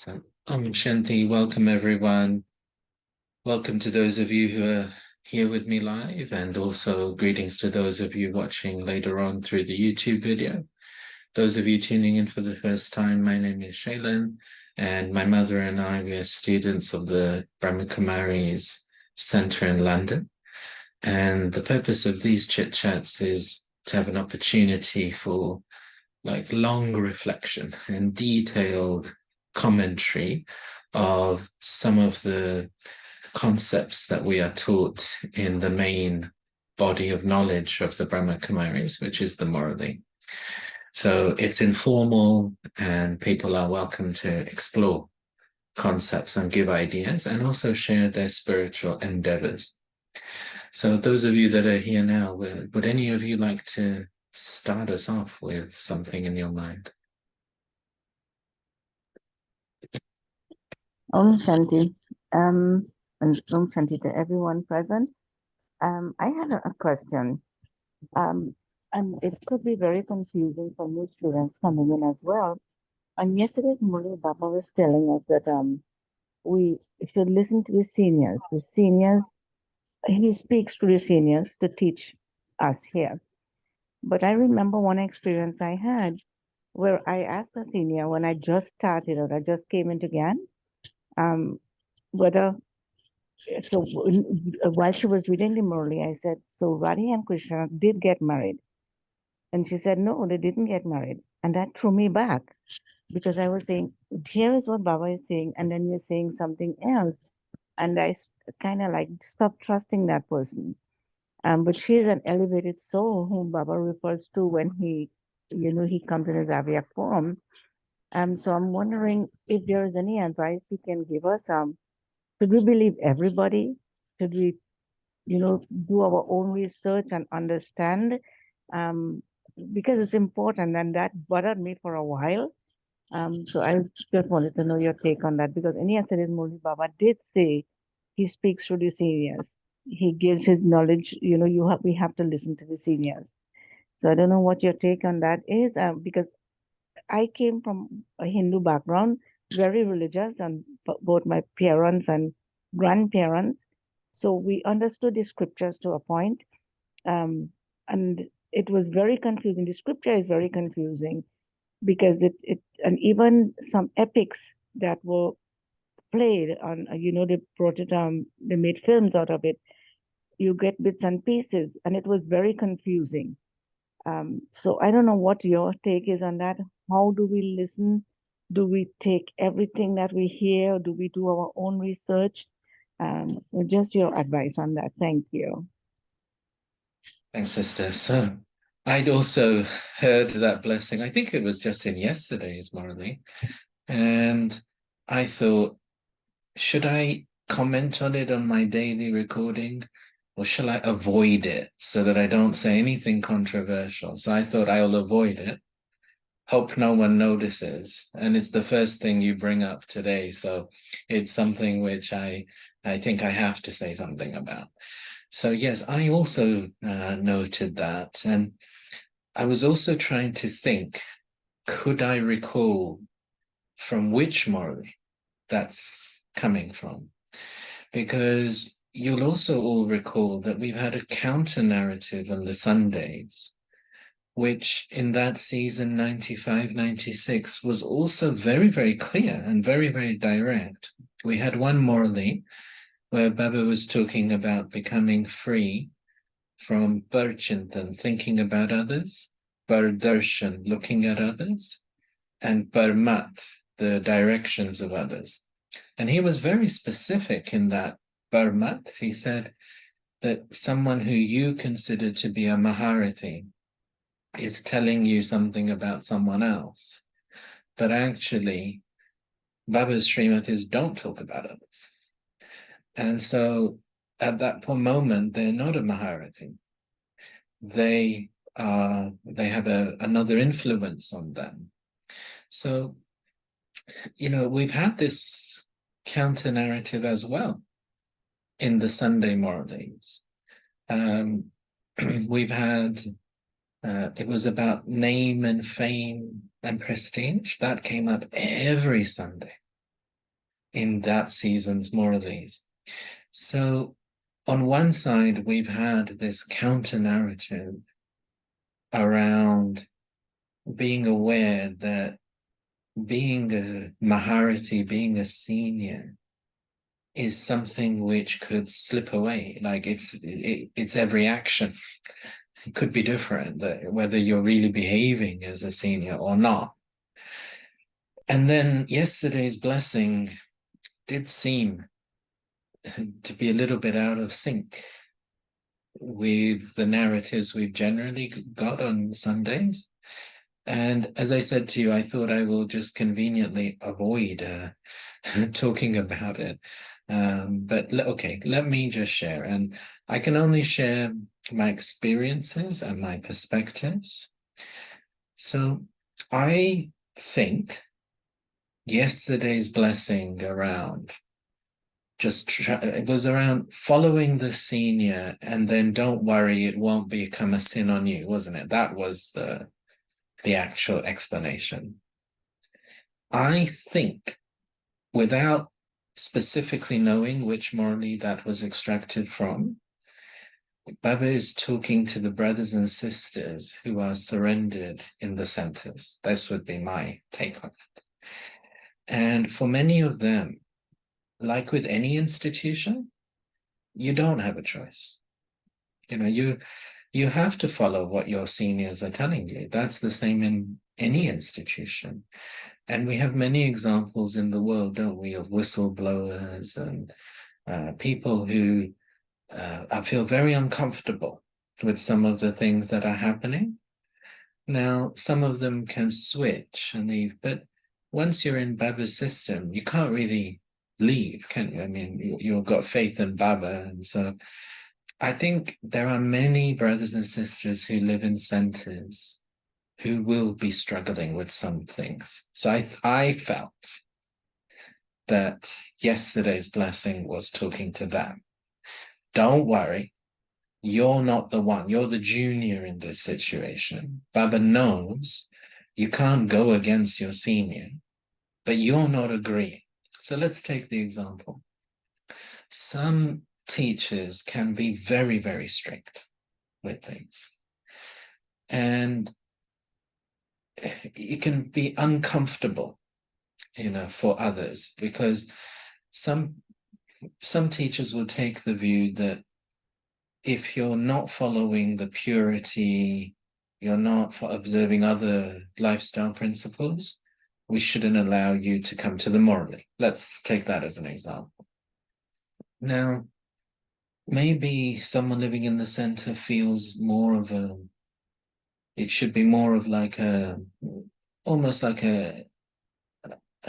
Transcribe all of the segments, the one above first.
So, Shanti, welcome everyone. Welcome to those of you who are here with me live, and also greetings to those of you watching later on through the YouTube video. Those of you tuning in for the first time, my name is Shaylin, and my mother and I, we are students of the Brahma Kumaris Centre in London. And the purpose of these chit chats is to have an opportunity for long reflection and detailed commentary of some of the concepts that we are taught in the main body of knowledge of the Brahma Kumaris, which is the Morali. So it's informal, and people are welcome to explore concepts and give ideas, and also share their spiritual endeavors. So those of you that are here now, would any of you like to start us off with something in your mind? Om Shanti, and Om Shanti to everyone present. I had a question, and it could be very confusing for new students coming in as well. And yesterday, Murli Baba was telling us that we should listen to the seniors. The seniors, he speaks to the seniors to teach us here. But I remember one experience I had where I asked a senior when I just started or I just came into GAN, whether so while she was reading the Murli, I said, so Radhi and Krishna did get married. And she said, no, they didn't get married. And that threw me back because I was saying, here is what Baba is saying, and then you're saying something else. And I kind of like stopped trusting that person. But she's an elevated soul whom Baba refers to when he comes in his Avyak form. So I'm wondering if there is any advice he can give us. Should we believe everybody? Should we do our own research and understand, um, because it's important, and that bothered me for a while. So I just wanted to know your take on that, because Any Said Murli Baba did say he speaks to the seniors. He gives his knowledge, we have to listen to the seniors. So I don't know what your take on that is, because I came from a Hindu background, very religious, and both my parents and grandparents. So we understood the scriptures to a point, and it was very confusing. The scripture is very confusing because and even some epics that were played on, they brought it, they made films out of it. You get bits and pieces, and it was very confusing. So I don't know what your take is on that. How do we listen? Do we take everything that we hear? Do we do our own research? Just your advice on that. Thank you. Thanks, sister. So I'd also heard that blessing. I think it was just in yesterday's Morali. And I thought, should I comment on it on my daily recording, or shall I avoid it so that I don't say anything controversial? So I thought I'll avoid it, hope no one notices. And it's the first thing you bring up today. So it's something which I think I have to say something about. So yes, I also noted that. And I was also trying to think, could I recall from which Morali that's coming from? Because you'll also all recall that we've had a counter narrative on the Sundays, which in that season 95-96 was also very, very clear and very, very direct. We had one Morali where Baba was talking about becoming free from Parchintan, thinking about others, Pardarshan, looking at others, and Parmat, the directions of others. And he was very specific in that Parmat. He said that someone who you consider to be a Maharathi is telling you something about someone else. But actually, Baba's Srimad is don't talk about others. And so at that moment, they're not a Maharathi. They have another influence on them. So, we've had this counter narrative as well in the Sunday Moralies. We've had, it was about name and fame and prestige. That came up every Sunday. in that season's Morales. So on one side, we've had this counter narrative around being aware that being a Maharati, being a senior, is something which could slip away. Like it's every action. It could be different, whether you're really behaving as a senior or not. And then yesterday's blessing did seem to be a little bit out of sync with the narratives we've generally got on Sundays. And as I said to you, I thought I will just conveniently avoid talking about it. But okay, let me just share. And I can only share my experiences and my perspectives. So I think yesterday's blessing around it was around following the senior, and then don't worry, it won't become a sin on you, wasn't it? That was the actual explanation. I think, without specifically knowing which morally that was extracted from, Baba is talking to the brothers and sisters who are surrendered in the centers. This would be my take on it. And for many of them, like with any institution, you don't have a choice. You have to follow what your seniors are telling you. That's the same in any institution. And we have many examples in the world, don't we, of whistleblowers and people who I feel very uncomfortable with some of the things that are happening. Now, some of them can switch and leave, but once you're in Baba's system, you can't really leave, can you? I mean, you've got faith in Baba, and so I think there are many brothers and sisters who live in centers who will be struggling with some things. So I felt that yesterday's blessing was talking to them. Don't worry, you're not the one. You're the junior in this situation. Baba knows you can't go against your senior, but you're not agreeing. So let's take the example. Some teachers can be very, very strict with things. And it can be uncomfortable, for others, because some teachers will take the view that if you're not following the purity, you're not observing other lifestyle principles, we shouldn't allow you to come to the morally. Let's take that as an example. Now, maybe someone living in the center feels it should be more of like almost like a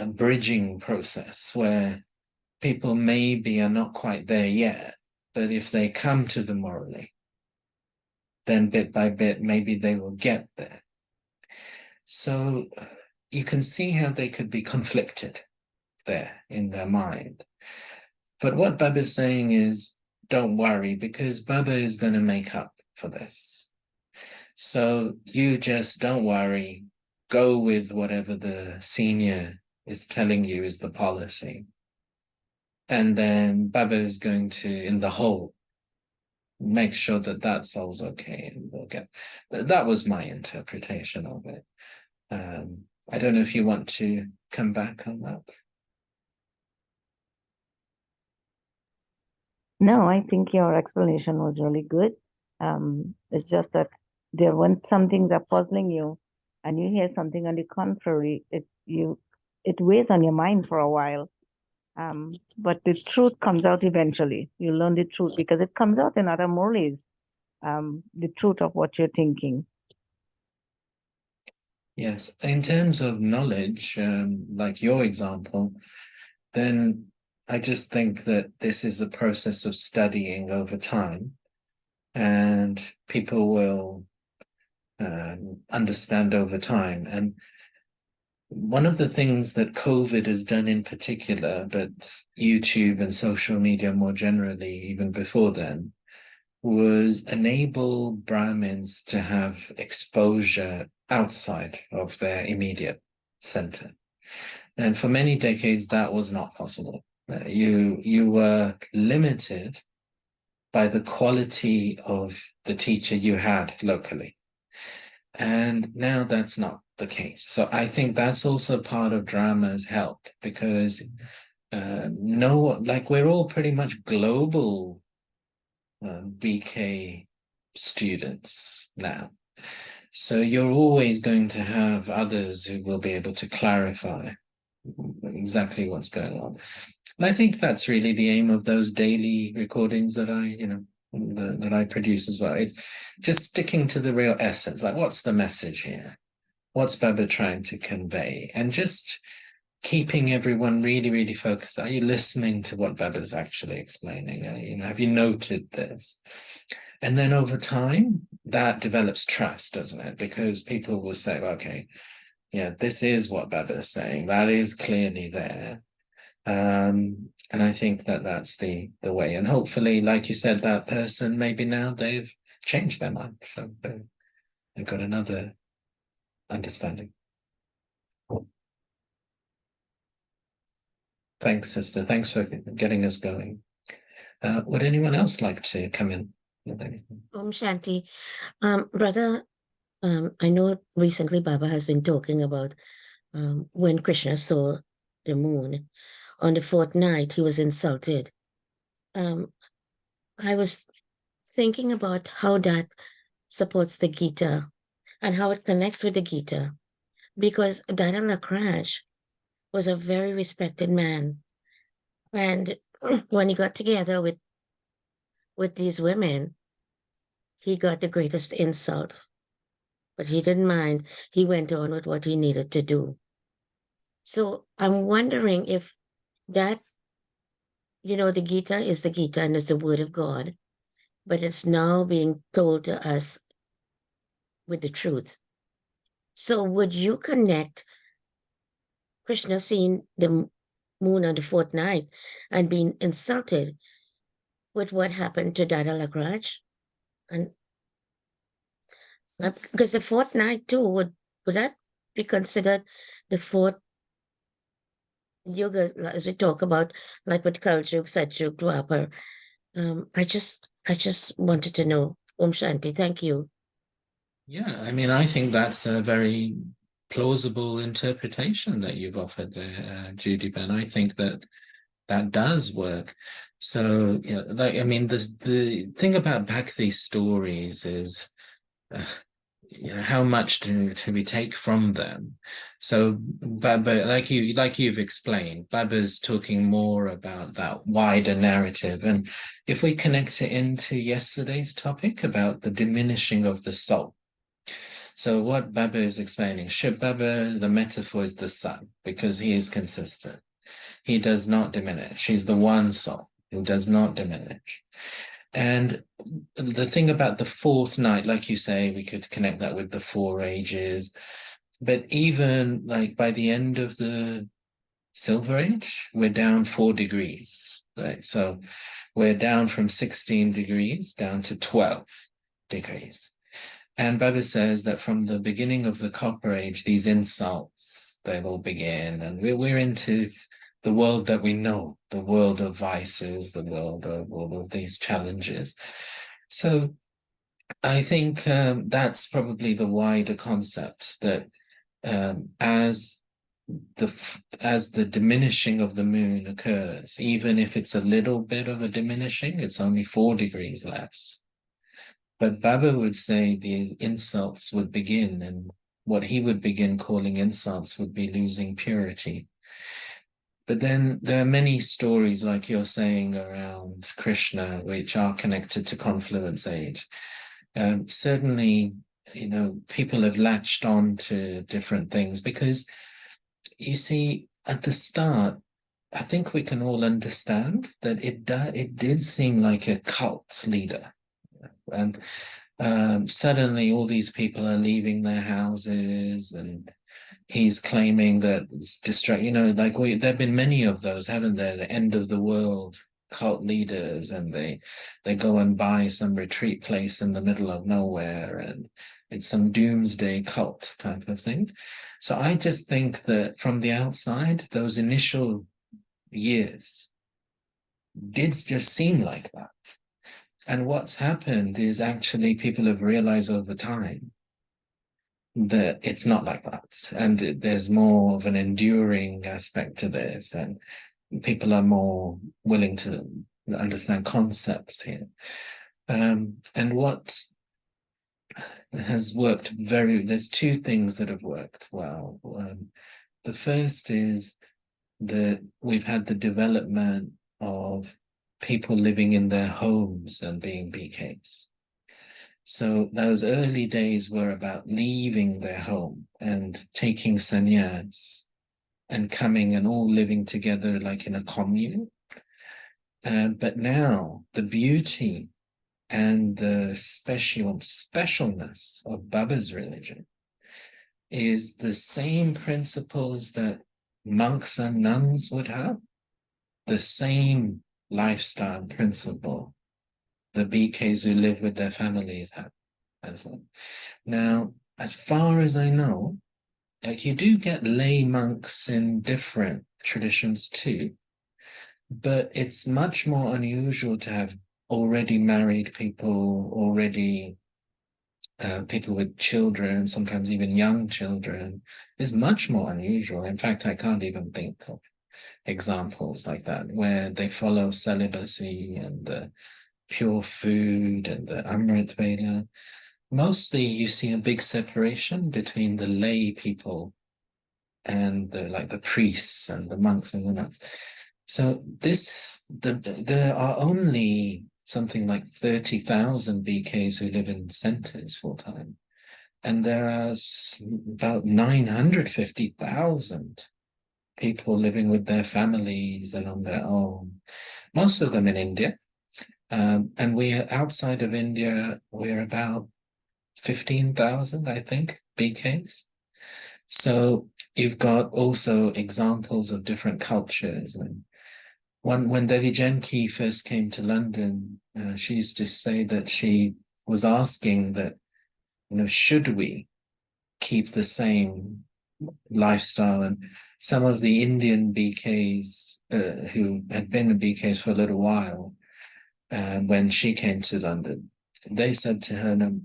bridging process where people maybe are not quite there yet, but if they come to the morally, then bit by bit, maybe they will get there. So you can see how they could be conflicted there in their mind. But what Baba is saying is, don't worry, because Baba is going to make up for this. So you just don't worry, go with whatever the senior is telling you is the policy. And then Baba is going to, in the whole, make sure that that soul's okay, and we'll get. That was my interpretation of it. I don't know if you want to come back on that. No, I think your explanation was really good. It's just that when some things are puzzling you and you hear something on the contrary, it weighs on your mind for a while. But the truth comes out eventually. You learn the truth because it comes out in other mores, the truth of what you're thinking. Yes, in terms of knowledge, like your example, then I just think that this is a process of studying over time, and people will understand over time. And one of the things that COVID has done in particular, but YouTube and social media more generally, even before then, was enable Brahmins to have exposure outside of their immediate center. And for many decades, that was not possible. You were limited by the quality of the teacher you had locally. And now that's not the case. So I think that's also part of drama's help because no, like we're all pretty much global BK students now. So you're always going to have others who will be able to clarify exactly what's going on. And I think that's really the aim of those daily recordings that that I produce as well. It's just sticking to the real essence. Like, what's the message here? What's Baba trying to convey? And just keeping everyone really, really focused. Are you listening to what Baba's actually explaining? Have you noted this? And then over time, that develops trust, doesn't it? Because people will say, okay, yeah, this is what Baba is saying. That is clearly there. And I think that that's the way. And hopefully, like you said, that person, maybe now they've changed their mind. So they've got another understanding. Thanks, sister. Thanks for getting us going. Would anyone else like to come in with anything? Shanti, brother, I know recently Baba has been talking about when Krishna saw the moon on the fourth night, he was insulted. Um, I was thinking about how that supports the Gita and how it connects with the Gita, because Dada Lakraj was a very respected man, and when he got together with these women, he got the greatest insult, but he didn't mind. He went on with what he needed to do. So I'm wondering if that, the Gita is the Gita and it's the word of God, but it's now being told to us with the truth. So would you connect Krishna seeing the moon on the fourth night and being insulted with what happened to Dada Lagraj? And because the fourth night too, would that be considered the fourth yoga, as we talk about, like with Kaljug, Satyug, Dwapar? I just wanted to know. Om Shanti, thank you. Yeah, I mean, I think that's a very plausible interpretation that you've offered there, Judy Ben. I think that that does work. So, like, I mean, the thing about Bhakti stories is, how much do we take from them? So, Baba, like you've explained, Baba's talking more about that wider narrative, and if we connect it into yesterday's topic about the diminishing of the soul. So what Baba is explaining, Shiv Baba, the metaphor is the sun, because he is consistent. He does not diminish. He's the one soul who does not diminish. And the thing about the fourth night, like you say, we could connect that with the four ages. But even like by the end of the Silver Age, we're down 4 degrees, right? So we're down from 16 degrees down to 12 degrees. And Baba says that from the beginning of the Copper Age, these insults, they will begin. And we're into the world that we know, the world of vices, the world of all of these challenges. So I think that's probably the wider concept, that as the diminishing of the moon occurs, even if it's a little bit of a diminishing, it's only 4 degrees less. But Baba would say the insults would begin, and what he would begin calling insults would be losing purity. But then there are many stories, like you're saying, around Krishna, which are connected to Confluence Age. Certainly, people have latched on to different things because, you see, at the start, I think we can all understand that it did seem like a cult leader. And suddenly all these people are leaving their houses, and he's claiming that it's like there have been many of those, haven't there? The end of the world cult leaders, and they go and buy some retreat place in the middle of nowhere, and it's some doomsday cult type of thing. So I just think that from the outside, those initial years did just seem like that. And what's happened is actually people have realized over time that it's not like that. And there's more of an enduring aspect to this. And people are more willing to understand concepts here. And what has worked there's two things that have worked well. The first is that we've had the development of people living in their homes and being BKs. So those early days were about leaving their home and taking sannyas and coming and all living together like in a commune. But now the beauty and the specialness of Baba's religion is the same principles that monks and nuns would have, the same lifestyle principle the BKs who live with their families have as well. Now, as far as I know, like you do get lay monks in different traditions too, but it's much more unusual to have already married people, already people with children, sometimes even young children, is much more unusual. In fact, I can't even think of examples like that where they follow celibacy and pure food and the Amrit Veda. Mostly you see a big separation between the lay people and the priests and the monks and the nuns. So there are only something like 30,000 BKs who live in centers full time. And there are about 950,000 people living with their families and on their own, most of them in India. And we're outside of India, we're about 15,000, I think, BKs. So you've got also examples of different cultures. And when Devi Janki first came to London, she used to say that she was asking that, should we keep the same lifestyle? And some of the Indian BKs who had been BKs for a little while, when she came to London, they said to her, no,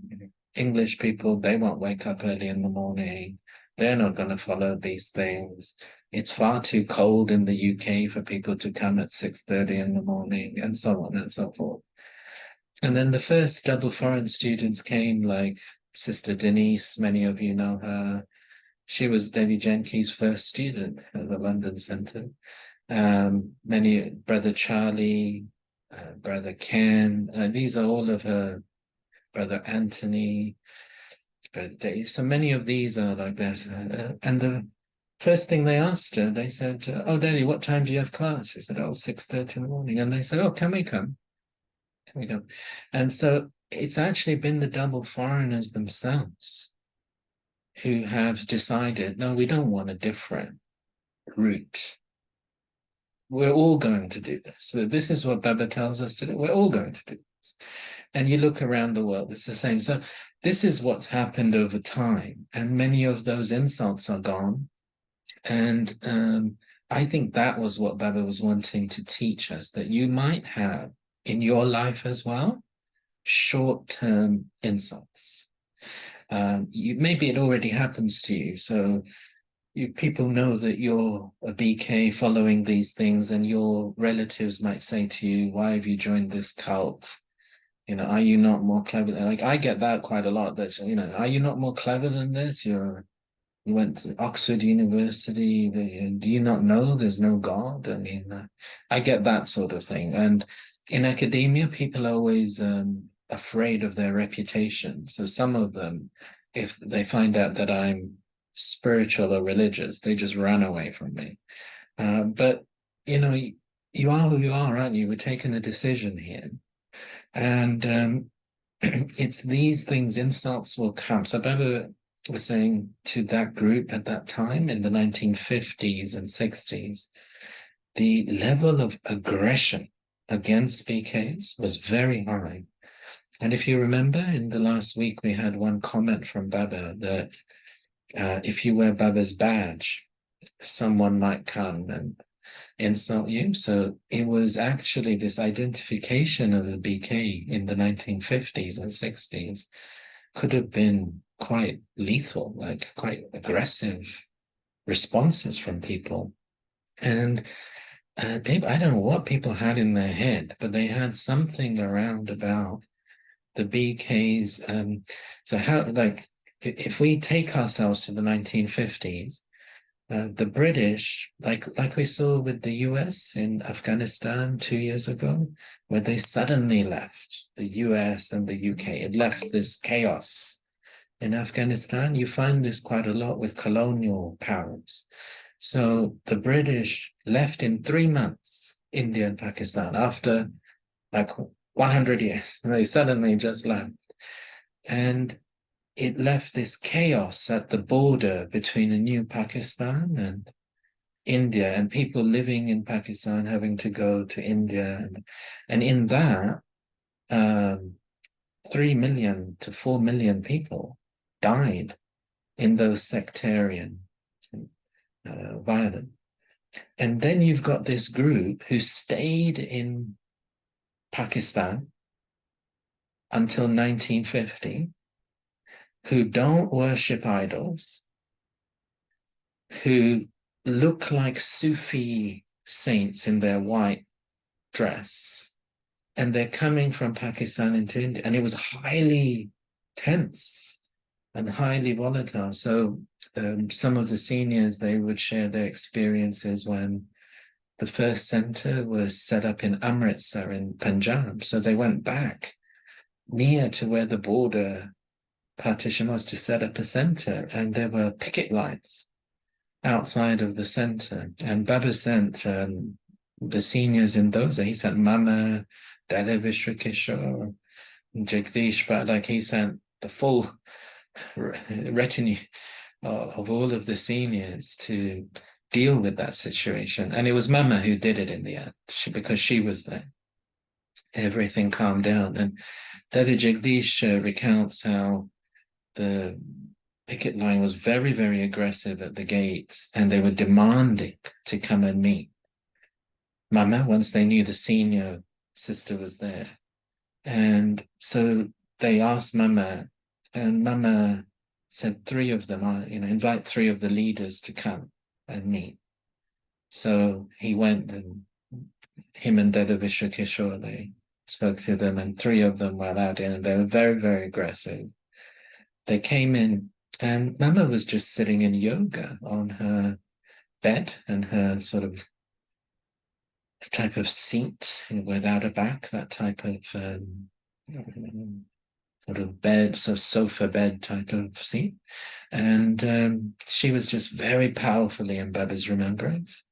English people, they won't wake up early in the morning. They're not going to follow these things. It's far too cold in the UK for people to come at 6:30 in the morning, and so on and so forth. And then the first double foreign students came, like Sister Denise, many of you know her. She was Devi Janki's first student at the London Centre. Many, Brother Charlie, Brother Ken, these are all of her, Brother Anthony, Brother Dave. So many of these are like this. And the first thing they asked her, they said, oh, Devi, what time do you have class? She said, oh, 6:30 in the morning. And they said, oh, can we come? Can we come? And so it's actually been the double foreigners themselves who have decided, no, we don't want a different route. We're all going to do this. So this is what Baba tells us to do. We're all going to do this. And you look around the world, it's the same. So this is what's happened over time. And many of those insults are gone. And I think that was what Baba was wanting to teach us, that you might have in your life as well, short-term insults. Maybe it already happens to you. So people know that you're a BK following these things, and your relatives might say to you, why have you joined this cult? Are you not more clever? Like, I get that quite a lot, that, are you not more clever than this? You went to Oxford University. Do you not know there's no God? I mean, I get that sort of thing. And in academia, people are always afraid of their reputation. So some of them, if they find out that I'm spiritual or religious, they just run away from me. But you are who you are, aren't you? We're taking a decision here, and it's these things. Insults will come. So Baba was saying to that group at that time in the 1950s and 60s, the level of aggression against BKs was very high. And if you remember, in the last week, we had one comment from Baba that if you wear Baba's badge, someone might come and insult you. So it was actually this identification of a BK in the 1950s and 60s could have been quite lethal, like quite aggressive responses from people. And I don't know what people had in their head, but they had something around about the BKs. So how, like, if we take ourselves to the 1950s, the British, like we saw with the US in Afghanistan 2 years ago, where they suddenly left the US and the UK, it left this chaos. In Afghanistan, you find this quite a lot with colonial powers. So the British left in 3 months, India and Pakistan, after like 100 years. They suddenly just left. And it left this chaos at the border between a new Pakistan and India, and people living in Pakistan having to go to India. And in that, 3 million to 4 million people died in those sectarian violence. And then you've got this group who stayed in Pakistan until 1950, who don't worship idols, who look like Sufi saints in their white dress, and they're coming from Pakistan into India, and it was highly tense and highly volatile. So some of the seniors, they would share their experiences when the first center was set up in Amritsar in Punjab. So they went back near to where the border partition was to set up a center, and there were picket lines outside of the center. And Baba sent the seniors in those days, he sent Mama, Dada Vishwakishore, Jagdish, but like he sent the full retinue of all of the seniors to deal with that situation. And it was Mama who did it in the end, because she was there. Everything calmed down. And Dada Jagdish recounts how the picket line was very, very aggressive at the gates, and they were demanding to come and meet Mama once they knew the senior sister was there. And so they asked Mama, and Mama said 3 of them are, invite 3 of the leaders to come and meet. So he went, and him and Dada Vishwakishore, they spoke to them, and 3 of them were allowed in, and they were very, very aggressive. They came in, and Mama was just sitting in yoga on her bed and her sort of type of seat without a back, that type of sort of bed, so sofa bed type of seat. And she was just very powerfully in Baba's remembrance.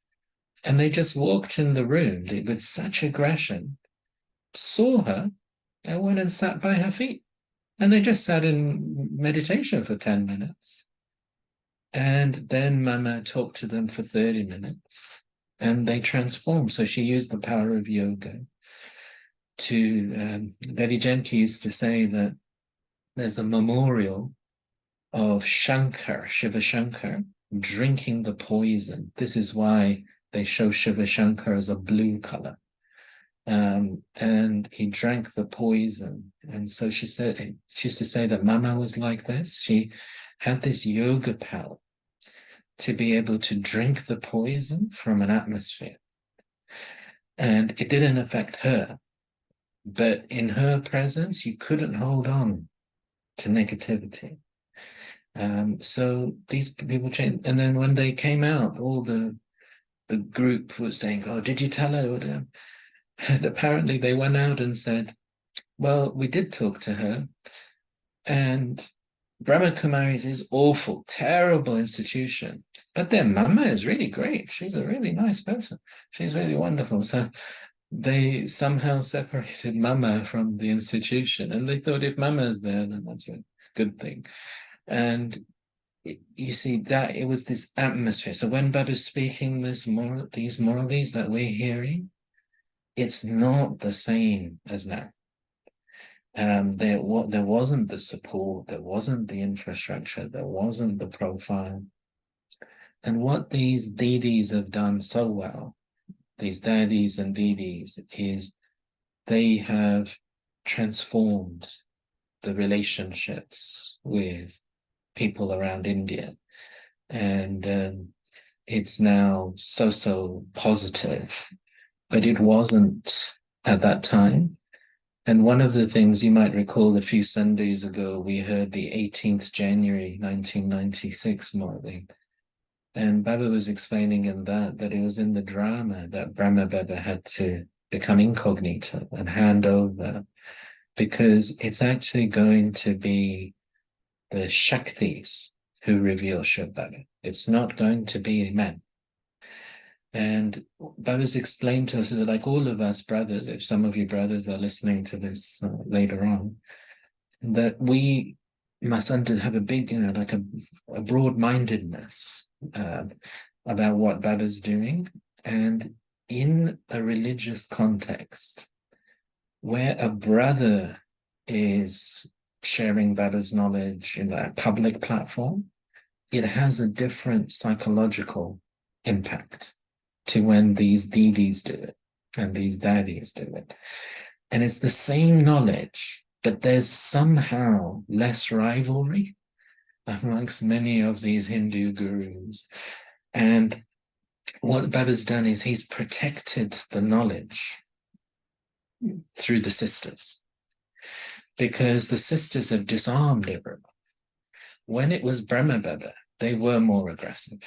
And they just walked in the room with such aggression, saw her, and went and sat by her feet. And they just sat in meditation for 10 minutes. And then Mama talked to them for 30 minutes, and they transformed. So she used the power of yoga to, Lady Jenki used to say that there's a memorial of Shankar, Shiva Shankar, drinking the poison. This is why they show Shiva Shankar as a blue color. And he drank the poison. And so she used to say that Mama was like this. She had this yoga power to be able to drink the poison from an atmosphere. And it didn't affect her. But in her presence, you couldn't hold on to negativity. So these people changed. And then when they came out, all the group was saying, oh, did you tell her? And apparently they went out and said, well, we did talk to her. And Brahma Kumaris is awful, terrible institution. But their Mama is really great. She's a really nice person. She's really wonderful. So they somehow separated Mama from the institution. And they thought if Mama's there, then that's a good thing. And you see that it was this atmosphere. So when Baba's speaking these moralities that we're hearing, it's not the same as now. there wasn't the support, there wasn't the infrastructure, there wasn't the profile. And what these Didis have done so well, these daddies and Didis, is they have transformed the relationships with people around India. And it's now so positive, but it wasn't at that time. And one of the things you might recall a few Sundays ago, we heard the 18th January 1996 morning. And Baba was explaining in that it was in the drama that Brahma Baba had to become incognito and hand over, because it's actually going to be the Shaktis who reveal Shiv Baba. It's not going to be men. And Baba's explained to us that, like all of us brothers, if some of you brothers are listening to this later on, that we must have a big, like a broad-mindedness about what Baba's doing. And in a religious context, where a brother is sharing Baba's knowledge in a public platform, it has a different psychological impact to when these Didis do it and these daddies do it. And it's the same knowledge, but there's somehow less rivalry amongst many of these Hindu gurus. And what Baba's done is he's protected the knowledge through the sisters, because the sisters have disarmed everyone. When it was Brahma Baba, they were more aggressive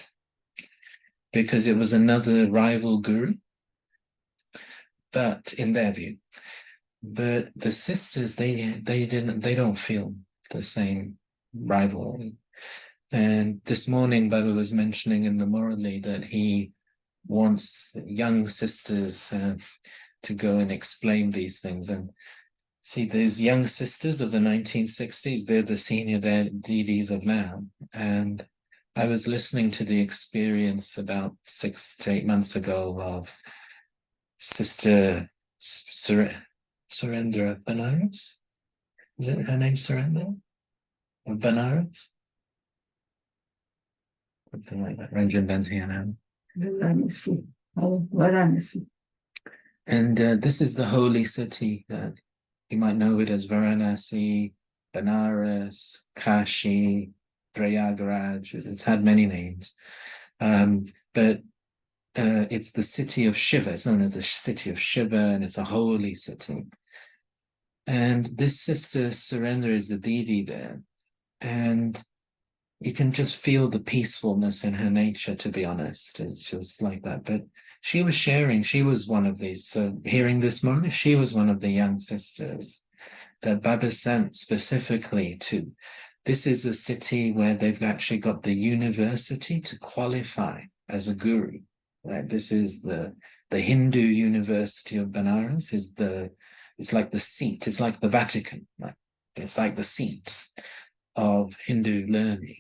because it was another rival guru, but in their view. But the sisters, they don't feel the same rivalry. And this morning, Baba was mentioning in the Murali that he wants young sisters to go and explain these things. And see, those young sisters of the 1960s, they're the senior Didis of now. And I was listening to the experience about 6 to 8 months ago of Sister Surendra Banaras. Is it her name, Surendra? Or Banaras? Something like that. Ranjan Benziana. And this is the holy city that you might know it as Varanasi, Banaras, Kashi, Prayagraj. It's had many names. But it's the city of Shiva. It's known as the city of Shiva, and it's a holy city. And this sister Surendra is the Didi there. And you can just feel the peacefulness in her nature, to be honest. It's just like that. But she was sharing, she was one of these. So hearing this morning, she was one of the young sisters that Baba sent specifically to. This is a city where they've actually got the university to qualify as a guru. Right? This is the Hindu University of Benares. It's like the seat. It's like the Vatican. Right? It's like the seat of Hindu learning.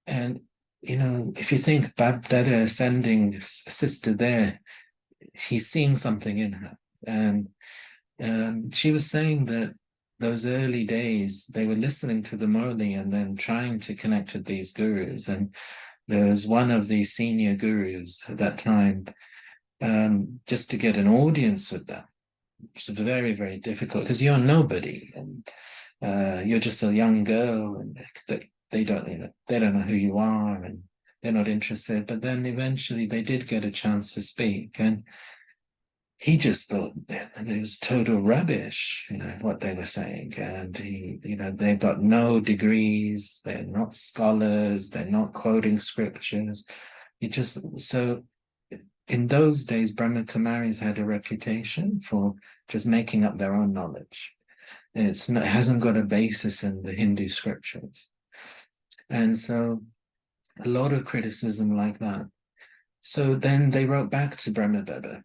And if you think Bab Dada sending a sister there, he's seeing something in her. And she was saying that those early days, they were listening to the Murli and then trying to connect with these gurus. And there was one of the senior gurus at that time, just to get an audience with them. It's very, very difficult because you're nobody and you're just a young girl, and they don't know who you are, and they're not interested. But then eventually they did get a chance to speak, and he just thought that it was total rubbish, what they were saying. And they've got no degrees, they're not scholars, they're not quoting scriptures. So in those days, Brahma Kumaris had a reputation for just making up their own knowledge. It hasn't got a basis in the Hindu scriptures. And so a lot of criticism like that. So then they wrote back to Brahma Baba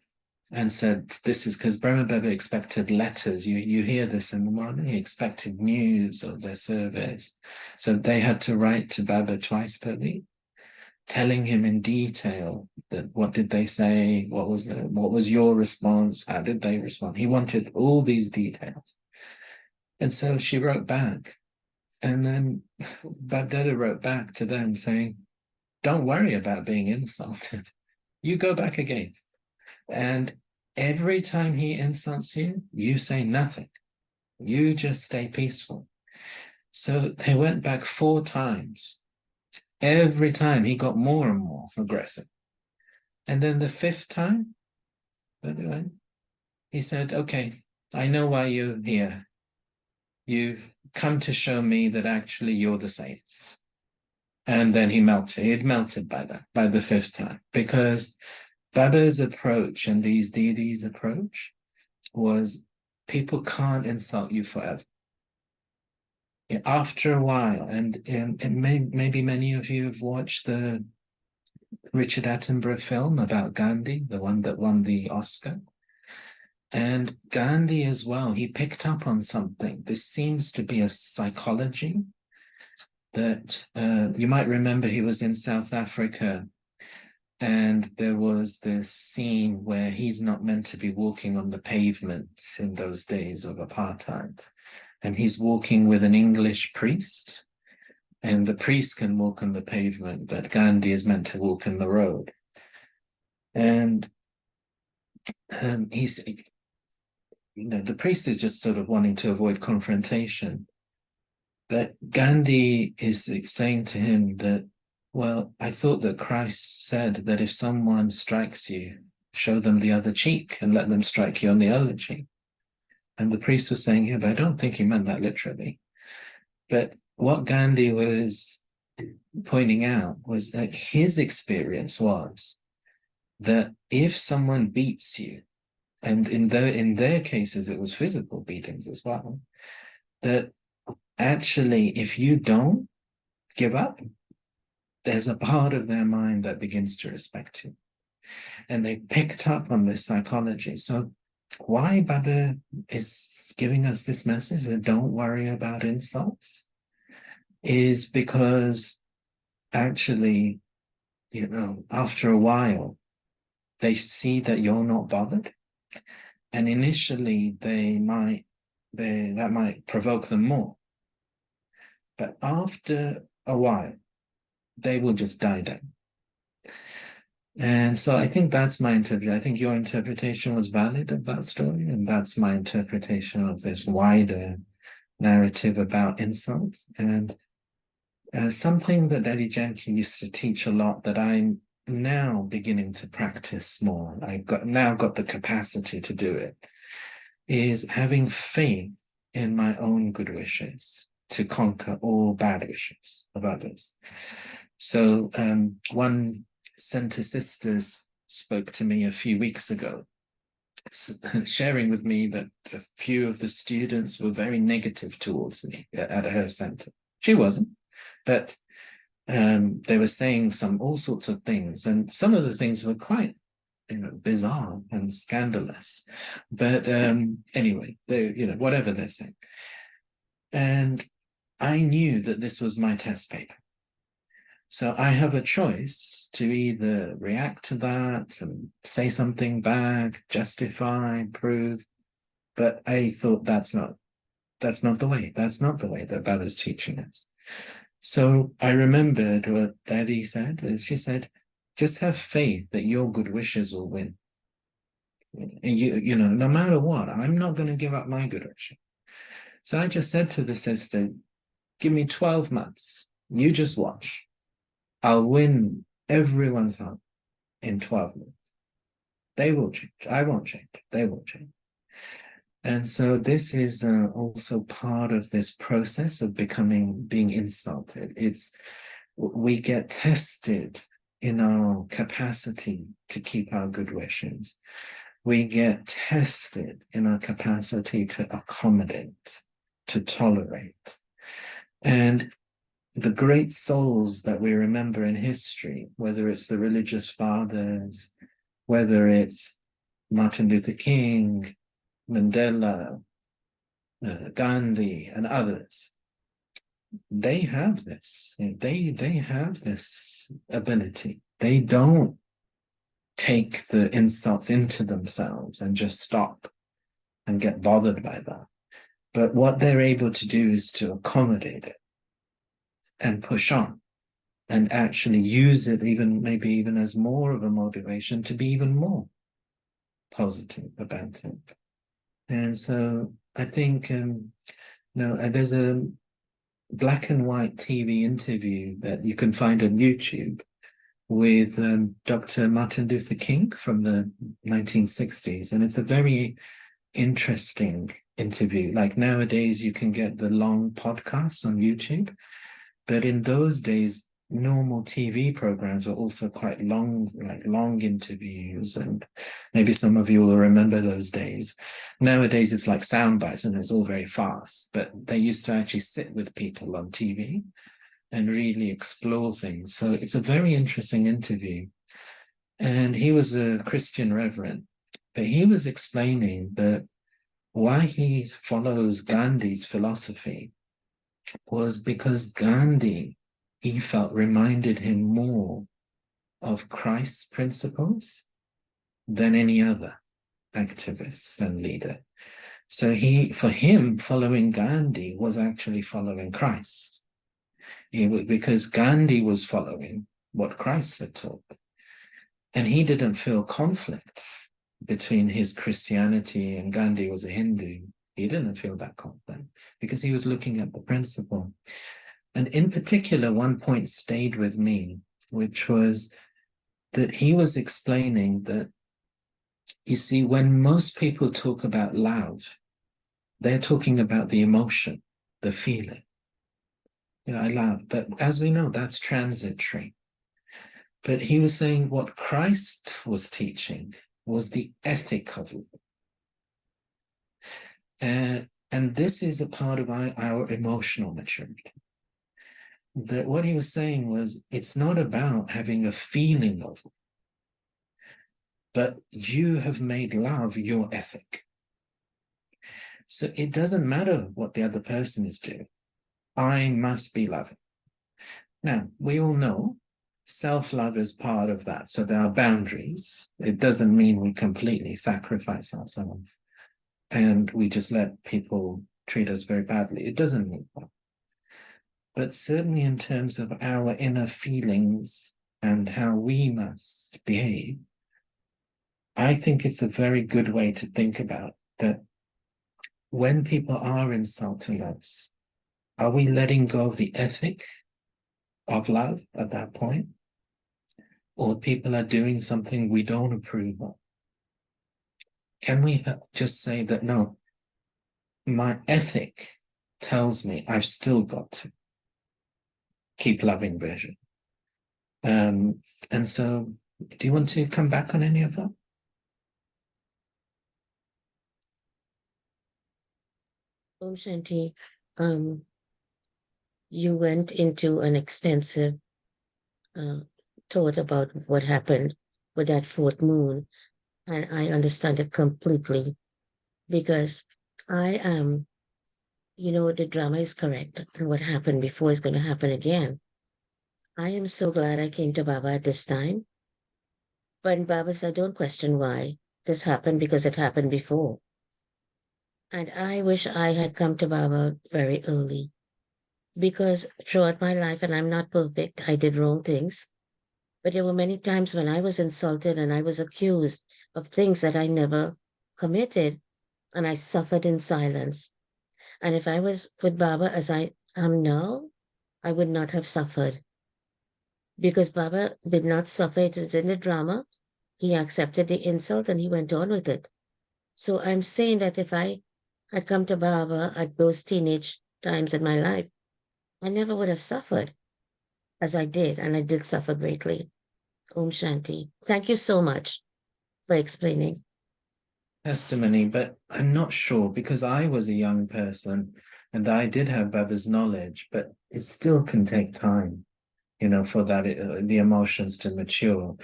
and said, this is because Brahma Baba expected letters. You hear this in the morning, he expected news of their service. So they had to write to Baba twice per week, telling him in detail that what did they say, what was your response, how did they respond. He wanted all these details. And so she wrote back. And then Babdetta wrote back to them saying, don't worry about being insulted. You go back again. And every time he insults you, you say nothing. You just stay peaceful. So they went back 4 times. Every time he got more and more aggressive. And then the 5th time, he said, okay, I know why you're here. You've come to show me that actually you're the saints. And then he melted. He had melted by the 5th time, because Baba's approach and these deities' approach was people can't insult you forever. After a while, and maybe many of you have watched the Richard Attenborough film about Gandhi, the one that won the Oscar. And Gandhi as well, he picked up on something. This seems to be a psychology that you might remember. He was in South Africa, and there was this scene where he's not meant to be walking on the pavement in those days of apartheid. And he's walking with an English priest, and the priest can walk on the pavement, but Gandhi is meant to walk in the road. And he's, the priest is just sort of wanting to avoid confrontation. But Gandhi is saying to him that, well, I thought that Christ said that if someone strikes you, show them the other cheek and let them strike you on the other cheek. And the priest was saying, yeah, but I don't think he meant that literally. But what Gandhi was pointing out was that his experience was that if someone beats you, and in their cases it was physical beatings as well, that actually if you don't give up, there's a part of their mind that begins to respect you. And they picked up on this psychology. So why Baba is giving us this message that don't worry about insults is because actually, after a while, they see that you're not bothered. And initially that might provoke them more. But after a while, they will just die down. And so I think that's my interpretation. I think your interpretation was valid of that story, and that's my interpretation of this wider narrative about insults. And something that Daddy Yankee used to teach a lot that I'm now beginning to practice more, I've now got the capacity to do it, is having faith in my own good wishes to conquer all bad wishes of others. So one Center Sisters spoke to me a few weeks ago, sharing with me that a few of the students were very negative towards me at her center. She wasn't, but they were saying all sorts of things, and some of the things were quite bizarre and scandalous. But anyway, whatever they're saying. And I knew that this was my test paper. So I have a choice to either react to that and say something back, justify, prove. But I thought that's not the way. That's not the way that Baba's teaching us. So I remembered what Daddy said. She said, just have faith that your good wishes will win. And no matter what, I'm not going to give up my good wishes. So I just said to the sister, give me 12 months. You just watch. I'll win everyone's heart in 12 months. They will change. I won't change. They will change. And so this is also part of this process of being insulted. We get tested in our capacity to keep our good wishes. We get tested in our capacity to accommodate, to tolerate. And the great souls that we remember in history, whether it's the religious fathers, whether it's Martin Luther King, Mandela, Gandhi, and others, they have this. They have this ability. They don't take the insults into themselves and just stop and get bothered by that. But what they're able to do is to accommodate it and push on and actually use it maybe even as more of a motivation to be even more positive about it. And so I think, there's a black and white TV interview that you can find on YouTube with Dr. Martin Luther King from the 1960s. And it's a very interesting interview. Like nowadays, you can get the long podcasts on YouTube, but in those days, normal TV programs were also quite long, like long interviews, and maybe some of you will remember those days. Nowadays, it's like sound bites and it's all very fast, but they used to actually sit with people on TV and really explore things. So it's a very interesting interview. And he was a Christian reverend, but he was explaining that why he follows Gandhi's philosophy was because Gandhi, he felt, reminded him more of Christ's principles than any other activist and leader. So for him, following Gandhi was actually following Christ. Because Gandhi was following what Christ had taught. And he didn't feel conflict between his Christianity and Gandhi was a Hindu. He didn't feel that conflict because he was looking at the principle. And in particular, one point stayed with me, which was that he was explaining that, you see, when most people talk about love, they're talking about the emotion, the feeling. I love, but as we know, that's transitory. But he was saying what Christ was teaching was the ethic of love. And this is a part of our emotional maturity. That what he was saying was, it's not about having a feeling of love, but you have made love your ethic. So it doesn't matter what the other person is doing. I must be loving. Now, we all know self-love is part of that. So there are boundaries. It doesn't mean we completely sacrifice ourselves and we just let people treat us very badly. It doesn't mean that. But certainly in terms of our inner feelings and how we must behave, I think it's a very good way to think about that. When people are insulting us, are we letting go of the ethic of love at that point? Or people are doing something we don't approve of? Can we just say that, no, my ethic tells me I've still got to keep loving vision? And so, do you want to come back on any of that? Om Shanti, you went into an extensive thought about what happened with that fourth moon, and I understand it completely because I am, the drama is correct, and what happened before is going to happen again. I am so glad I came to Baba at this time. But Baba said, don't question why this happened because it happened before. And I wish I had come to Baba very early because throughout my life, and I'm not perfect, I did wrong things. But there were many times when I was insulted and I was accused of things that I never committed, and I suffered in silence. And if I was with Baba as I am now, I would not have suffered because Baba did not suffer. It is in the drama. He accepted the insult and he went on with it. So I'm saying that if I had come to Baba at those teenage times in my life, I never would have suffered as I did, and I did suffer greatly. Om Shanti. Thank you so much for explaining. Testimony, but I'm not sure because I was a young person and I did have Baba's knowledge, but it still can take time, for that the emotions to mature.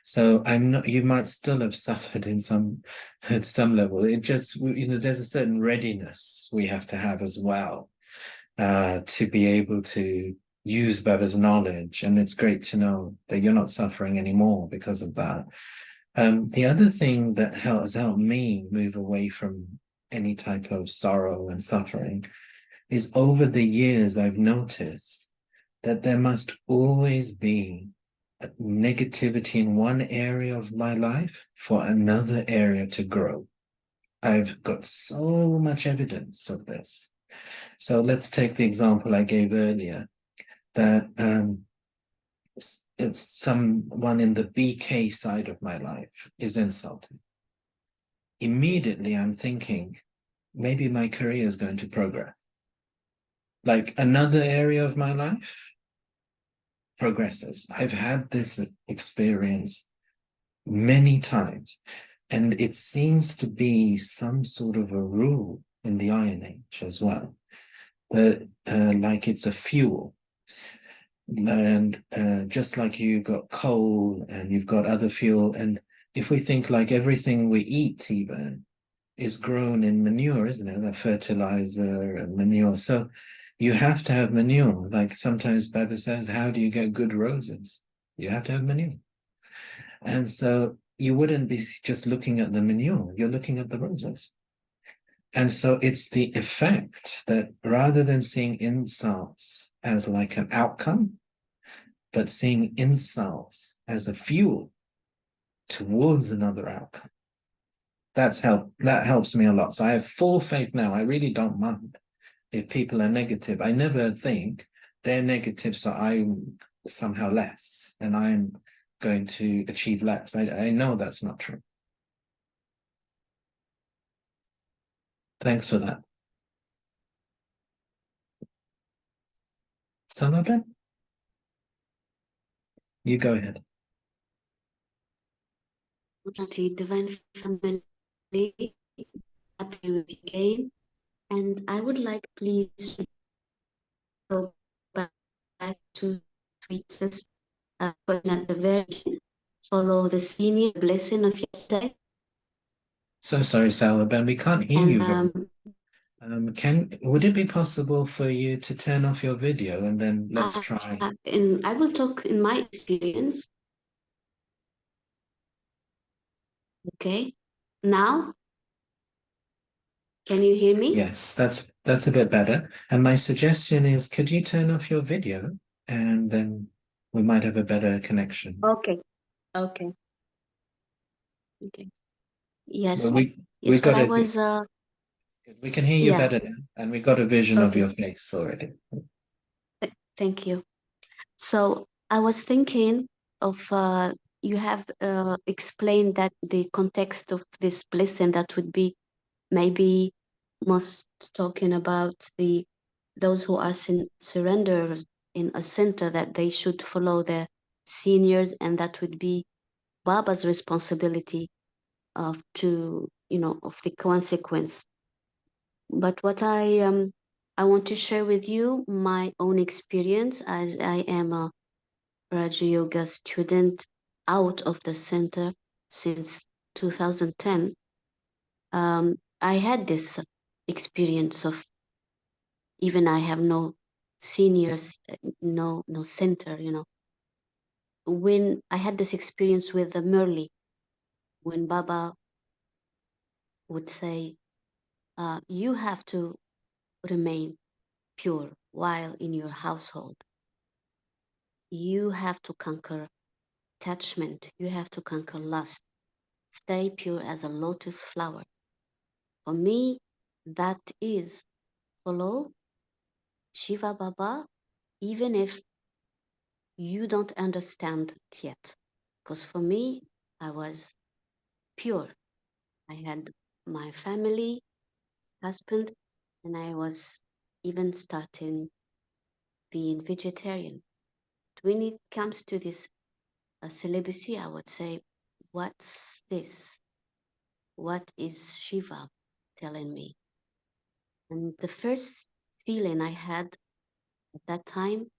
So I'm not. You might still have suffered at some level. It just, there's a certain readiness we have to have as well to be able to use Baba's knowledge, and it's great to know that you're not suffering anymore because of that. The other thing that has helped me move away from any type of sorrow and suffering, is over the years I've noticed that there must always be negativity in one area of my life for another area to grow. I've got so much evidence of this. So let's take the example I gave earlier, that if someone in the BK side of my life is insulted, immediately I'm thinking, maybe my career is going to progress. Like another area of my life progresses. I've had this experience many times, and it seems to be some sort of a rule in the Iron Age as well, that like it's a fuel. And just like you've got coal and you've got other fuel, and if we think like everything we eat even is grown in manure, isn't it? That fertilizer and manure. So you have to have manure. Like sometimes Baba says, how do you get good roses? You have to have manure. And so you wouldn't be just looking at the manure, you're looking at the roses. And so it's the effect that rather than seeing insults as like an outcome, but seeing insults as a fuel towards another outcome. That helps me a lot. So I have full faith now. I really don't mind if people are negative. I never think they're negative, so I'm somehow less and I'm going to achieve less. I know that's not true. Thanks for that. Salaben? You go ahead. Divine family, happy with you again. And I would like, please, to go back to tweets, but at the very end, follow the senior blessing of yesterday. So sorry, Salaben, we can't hear And you. Would it be possible for you to turn off your video and then let's try? and I will talk in my experience. Okay. Now, can you hear me? Yes, that's a bit better. And my suggestion is, could you turn off your video and then we might have a better connection. Okay. Okay. Okay. Yes. Well, Yes. we got What I it. was. We can hear you Yeah. better now, and we got a vision of Okay. your face already. Thank you. So I was thinking of you have explained that the context of this blessing that would be maybe most talking about those who are surrendered in a center, that they should follow their seniors, and that would be Baba's responsibility of of the consequence. But what I want to share with you my own experience, as I am a Raja Yoga student out of the center since 2010. I had this experience of, even I have no seniors, no center, when I had this experience with the Murli, when Baba would say, you have to remain pure while in your household. You have to conquer attachment. You have to conquer lust. Stay pure as a lotus flower. For me, that is follow Shiva Baba, even if you don't understand it yet. Because for me, I was pure. I had my family, husband, and I was even starting being vegetarian. When it comes to this celibacy, I would say, what's this? What is Shiva telling me? And the first feeling I had at that time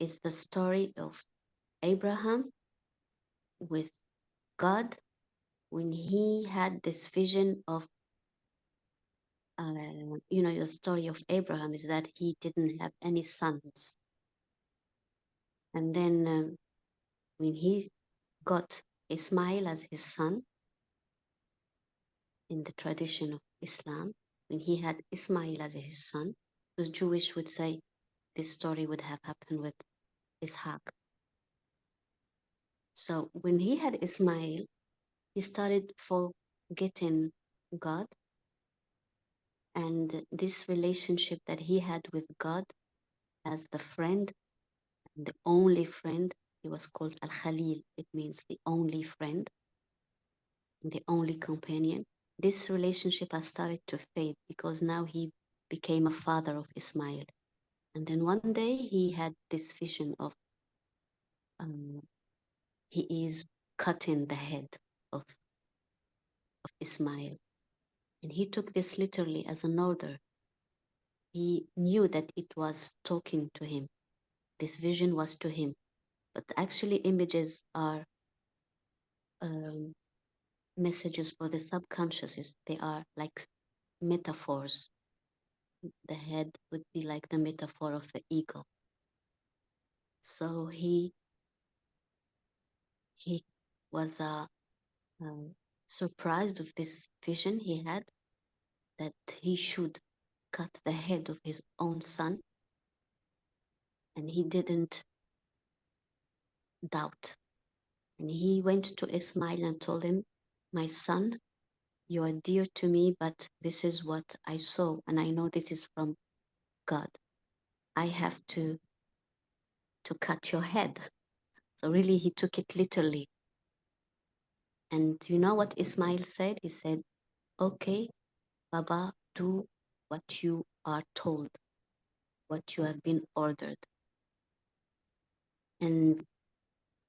is the story of Abraham with God, when he had this vision of, the story of Abraham is that he didn't have any sons. And then when he got Ismail as his son, in the tradition of Islam, when he had Ismail as his son, because Jewish would say this story would have happened with Ishaq. So when he had Ismail, he started forgetting God, and this relationship that he had with God as the friend, the only friend, he was called Al-Khalil. It means the only friend, the only companion. This relationship has started to fade because now he became a father of Ismail. And then one day he had this vision of um, he is cutting the head of Ismail. And he took this literally as an order. He knew that it was talking to him. This vision was to him. But actually, images are messages for the subconscious. They are like metaphors. The head would be like the metaphor of the ego. So he was surprised of this vision he had, that he should cut the head of his own son, and he didn't doubt. And he went to Ismail and told him, "My son, you are dear to me, but this is what I saw, and I know this is from God. I have to cut your head." So really, he took it literally. And you know what Ismail said? He said, "Okay, Baba, do what you are told, what you have been ordered." And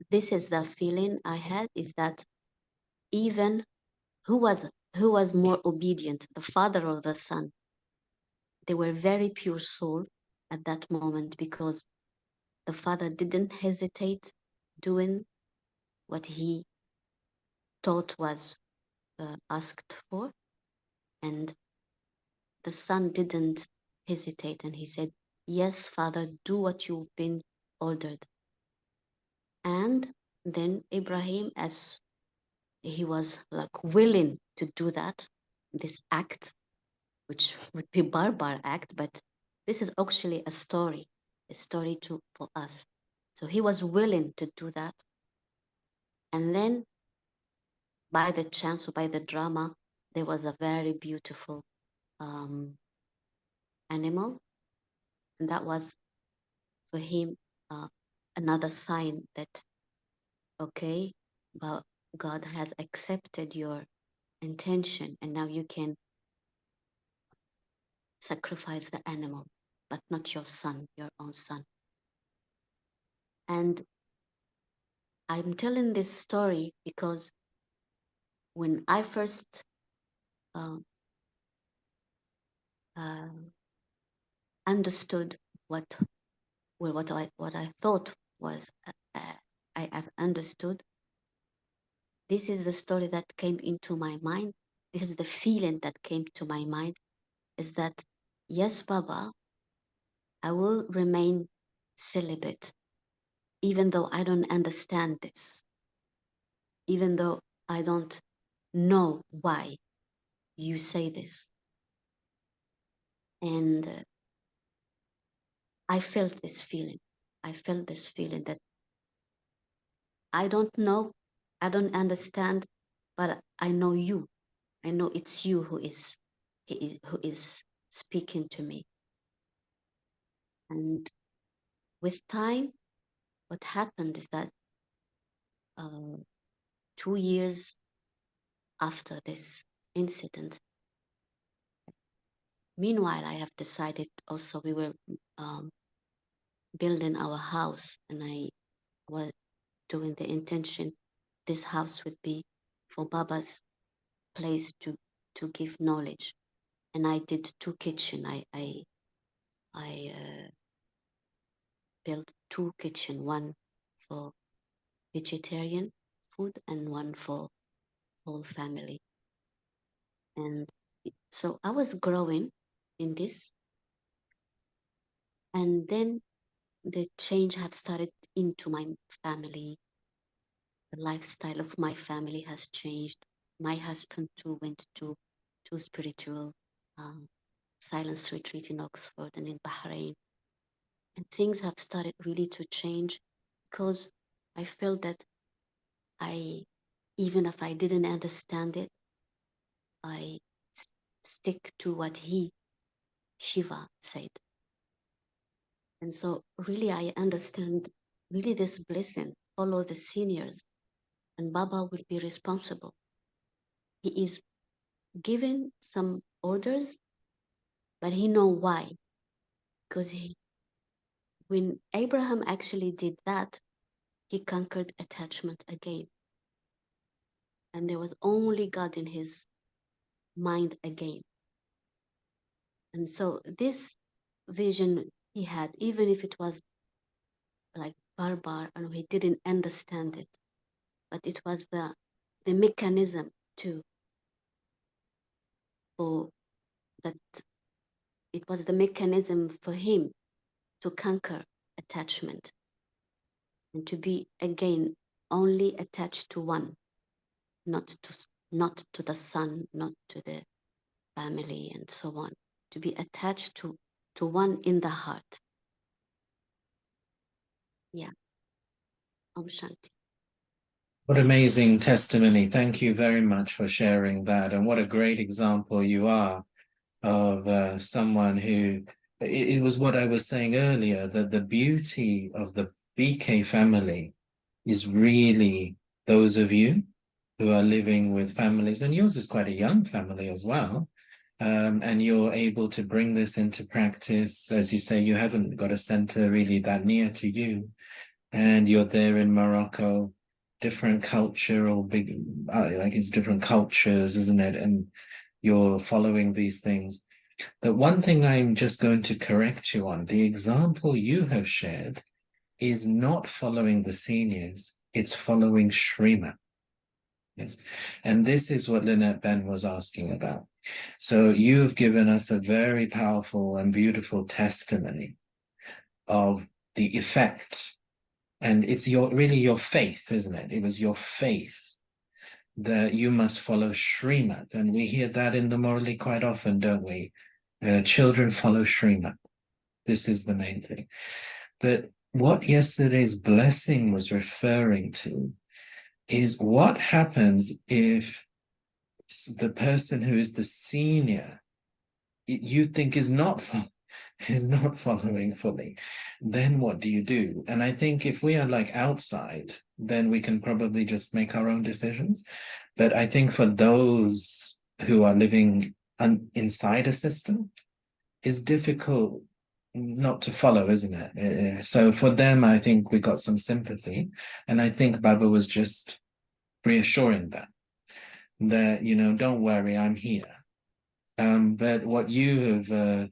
this is the feeling I had, is that even who was more obedient, the father or the son? They were very pure soul at that moment, because the father didn't hesitate doing what he thought was asked for, and the son didn't hesitate, and he said, "Yes, father, do what you've been ordered." And then Ibrahim, as he was like willing to do that, this act, which would be barbar act, but this is actually a story for us. So he was willing to do that. And then by the chance or by the drama, there was a very beautiful um, animal. And that was for him another sign that, okay, but God has accepted your intention, and now you can sacrifice the animal, but not your son, your own son. And I'm telling this story because when I first uh, uh, understood what I thought was I have understood. This is the story that came into my mind. This is the feeling that came to my mind, is that, yes, Baba, I will remain celibate, even though I don't understand this, even though I don't know why you say this. And I felt this feeling. I felt this feeling that I don't know, I don't understand, but I know you. I know it's you who is speaking to me. And with time, what happened is that uh, 2 years after this incident, meanwhile, I have decided also, we were um, building our house, and I was doing the intention this house would be for Baba's place to give knowledge. And I did 2 kitchen. I built 2 kitchen, one for vegetarian food and one for whole family. And so I was growing in this, and then the change had started into my family. The lifestyle of my family has changed. My husband too went to spiritual. silence retreat in Oxford and in Bahrain. And things have started really to change because I felt that even if I didn't understand it, I stick to what Shiva said. And so really I understand really this blessing, follow the seniors, and Baba will be responsible. He is given some orders, but he know why. Because when Abraham actually did that, he conquered attachment again. And there was only God in his mind again. And so this vision he had, even if it was like barbar and he didn't understand it, but it was the mechanism for that it was the mechanism for him to conquer attachment and to be again only attached to one, not to the son, not to the family and so on, to be attached to one in the heart. Yeah. Om Shanti. What amazing testimony. Thank you very much for sharing that. And what a great example you are of someone who, it was what I was saying earlier, that the beauty of the BK family is really those of you who are living with families, and yours is quite a young family as well. And you're able to bring this into practice. As you say, you haven't got a center really that near to you, and you're there in Morocco, different culture or big, like it's different cultures, isn't it? And you're following these things. The one thing I'm just going to correct you on, the example you have shared is not following the seniors, it's following Shrima. Yes. And this is what Lynette Ben was asking about. So you've given us a very powerful and beautiful testimony of the effect. And it's really your faith, isn't it? It was your faith that you must follow Srimat. And we hear that in the Morally quite often, don't we? Children follow Srimat. This is the main thing. But what yesterday's blessing was referring to is what happens if the person who is the senior you think is not following fully. Then what do you do? And I think if we are like outside, then we can probably just make our own decisions. But I think for those who are living inside a system, it's difficult not to follow, isn't it? So for them, I think we got some sympathy. And I think Baba was just reassuring them that, don't worry, I'm here. But what you have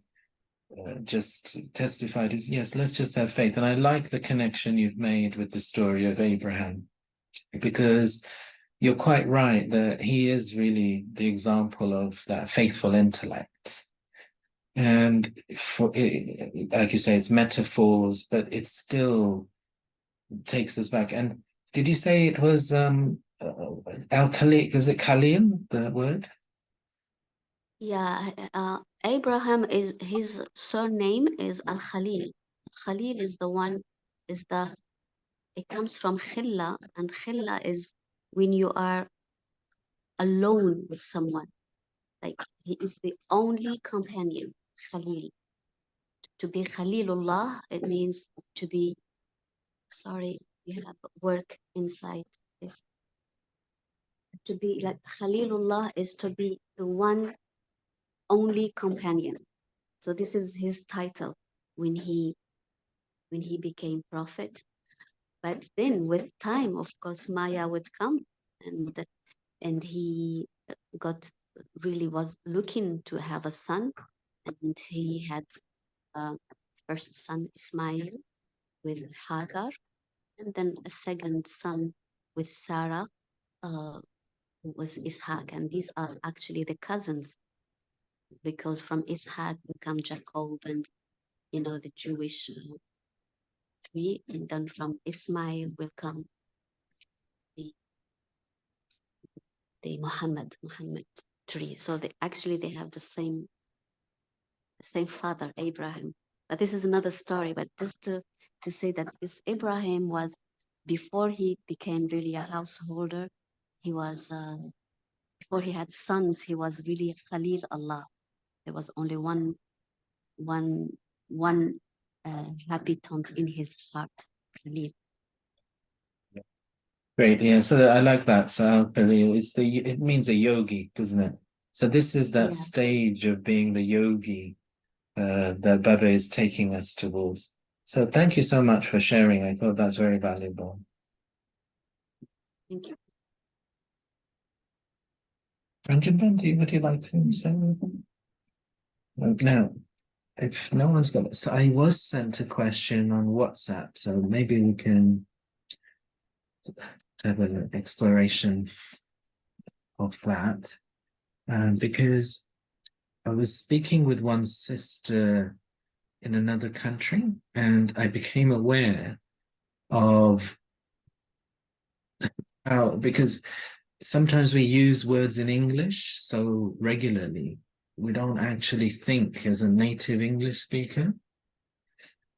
just testified is, yes, let's just have faith. And I like the connection you've made with the story of Abraham, because you're quite right that he is really the example of that faithful intellect. And like you say, it's metaphors, but it still takes us back. And did you say it was Al-Khalil? Was it Khalil, the word? Yeah, Abraham is his surname is Al Khalil. Khalil is the one, it comes from Khilla, and Khilla is when you are alone with someone. Like he is the only companion, Khalil. To be Khalilullah, it means to be, sorry, you have work inside this. To be like Khalilullah is to be the one only companion. So this is his title when he became prophet. But then with time, of course, Maya would come, and he was looking to have a son, and he had first son Ismail with Hagar, and then a second son with Sarah, who was Ishaq, and these are actually the cousins, because from Ishaq will come Jacob and the Jewish tree, and then from Ismail will come the Muhammad tree. So they have the same same father, Abraham. But this is another story. But just to say that this Abraham was, before he became really a householder, he was before he had sons, he was really Khalil Allah. There was only one habitant in his heart, Khalil. Great, yeah. So I like that. So it means a yogi, doesn't it? So this is that Yeah. stage of being the yogi that Baba is taking us towards. So thank you so much for sharing. I thought that's very valuable. Thank you. Ranjan, would you like to say anything? Now, if no one's got, so I was sent a question on WhatsApp, so maybe we can have an exploration of that, because I was speaking with one sister in another country, and I became aware of how, because sometimes we use words in English so regularly, we don't actually think as a native English speaker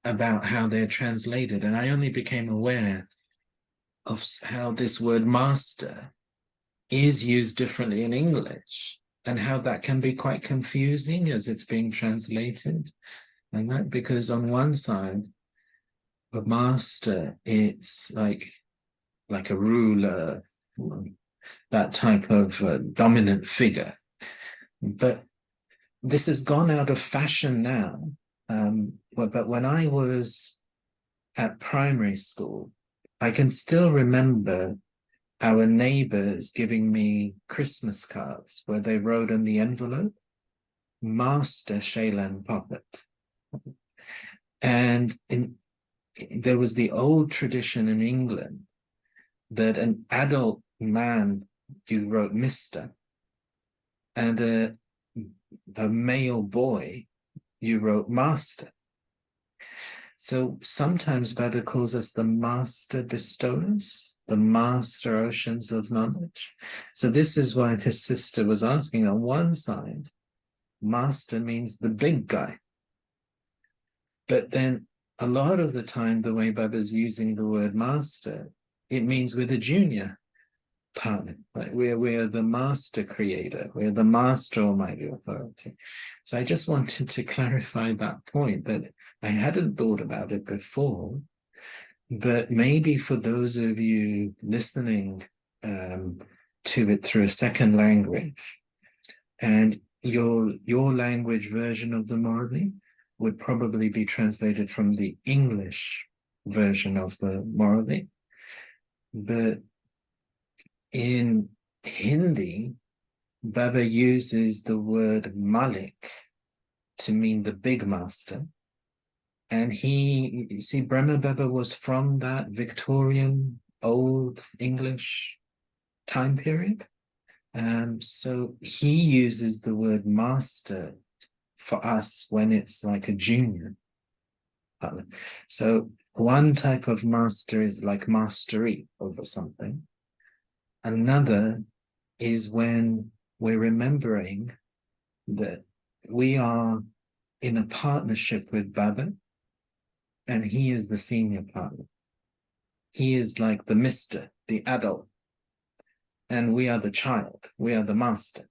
about how they're translated. And I only became aware of how this word master is used differently in English and how that can be quite confusing as it's being translated. And that because on one side, a master, it's like a ruler, that type of dominant figure. But this has gone out of fashion now. But when I was at primary school, I can still remember our neighbors giving me Christmas cards where they wrote on the envelope, Master Shaylan Poppet. And there was the old tradition in England that an adult man, you wrote Mr., and a male boy, you wrote Master. So sometimes Baba calls us the master bestowers, the master oceans of knowledge. So this is why his sister was asking, on one side, master means the big guy. But then a lot of the time, the way Baba's using the word master, it means we're the junior partner. Like we're the master creator, we're the master almighty authority. So I just wanted to clarify that point, that I hadn't thought about it before, but maybe for those of you listening to it through a second language, and your language version of the Morali would probably be translated from the English version of the Morali. But in Hindi, Baba uses the word Malik to mean the big master. And you see, Brahma Baba was from that Victorian Old English time period. So he uses the word master for us when it's like a junior. So one type of master is like mastery over something. Another is when we're remembering that we are in a partnership with Baba, and he is the senior partner. He is like the mister, the adult, and we are the child, we are the master.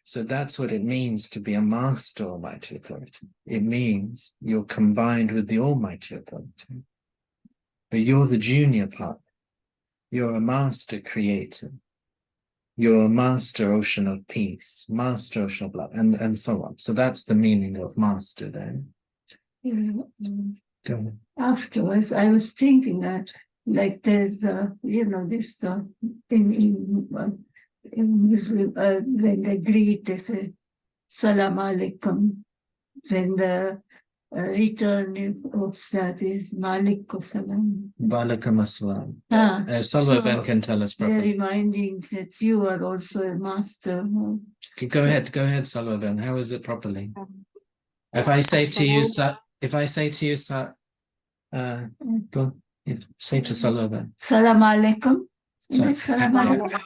So that's what it means to be a master almighty authority. It means you're combined with the almighty authority. But you're the junior partner. You're a master creator. You're a master ocean of peace, master ocean of love, and so on. So that's the meaning of master then. Go ahead. Afterwards, I was thinking that, like, there's, this in Muslim, when they greet, they say, Salam alaikum. Then the return of that is Malik Salam. Walaikum assalam. So Ben can tell us they're properly. reminding that you are also a master. Go ahead, Salwa Ben. How is it properly? If I say to you, go. Say to Salwa Ben. Salam alaikum. So- Salam alaikum.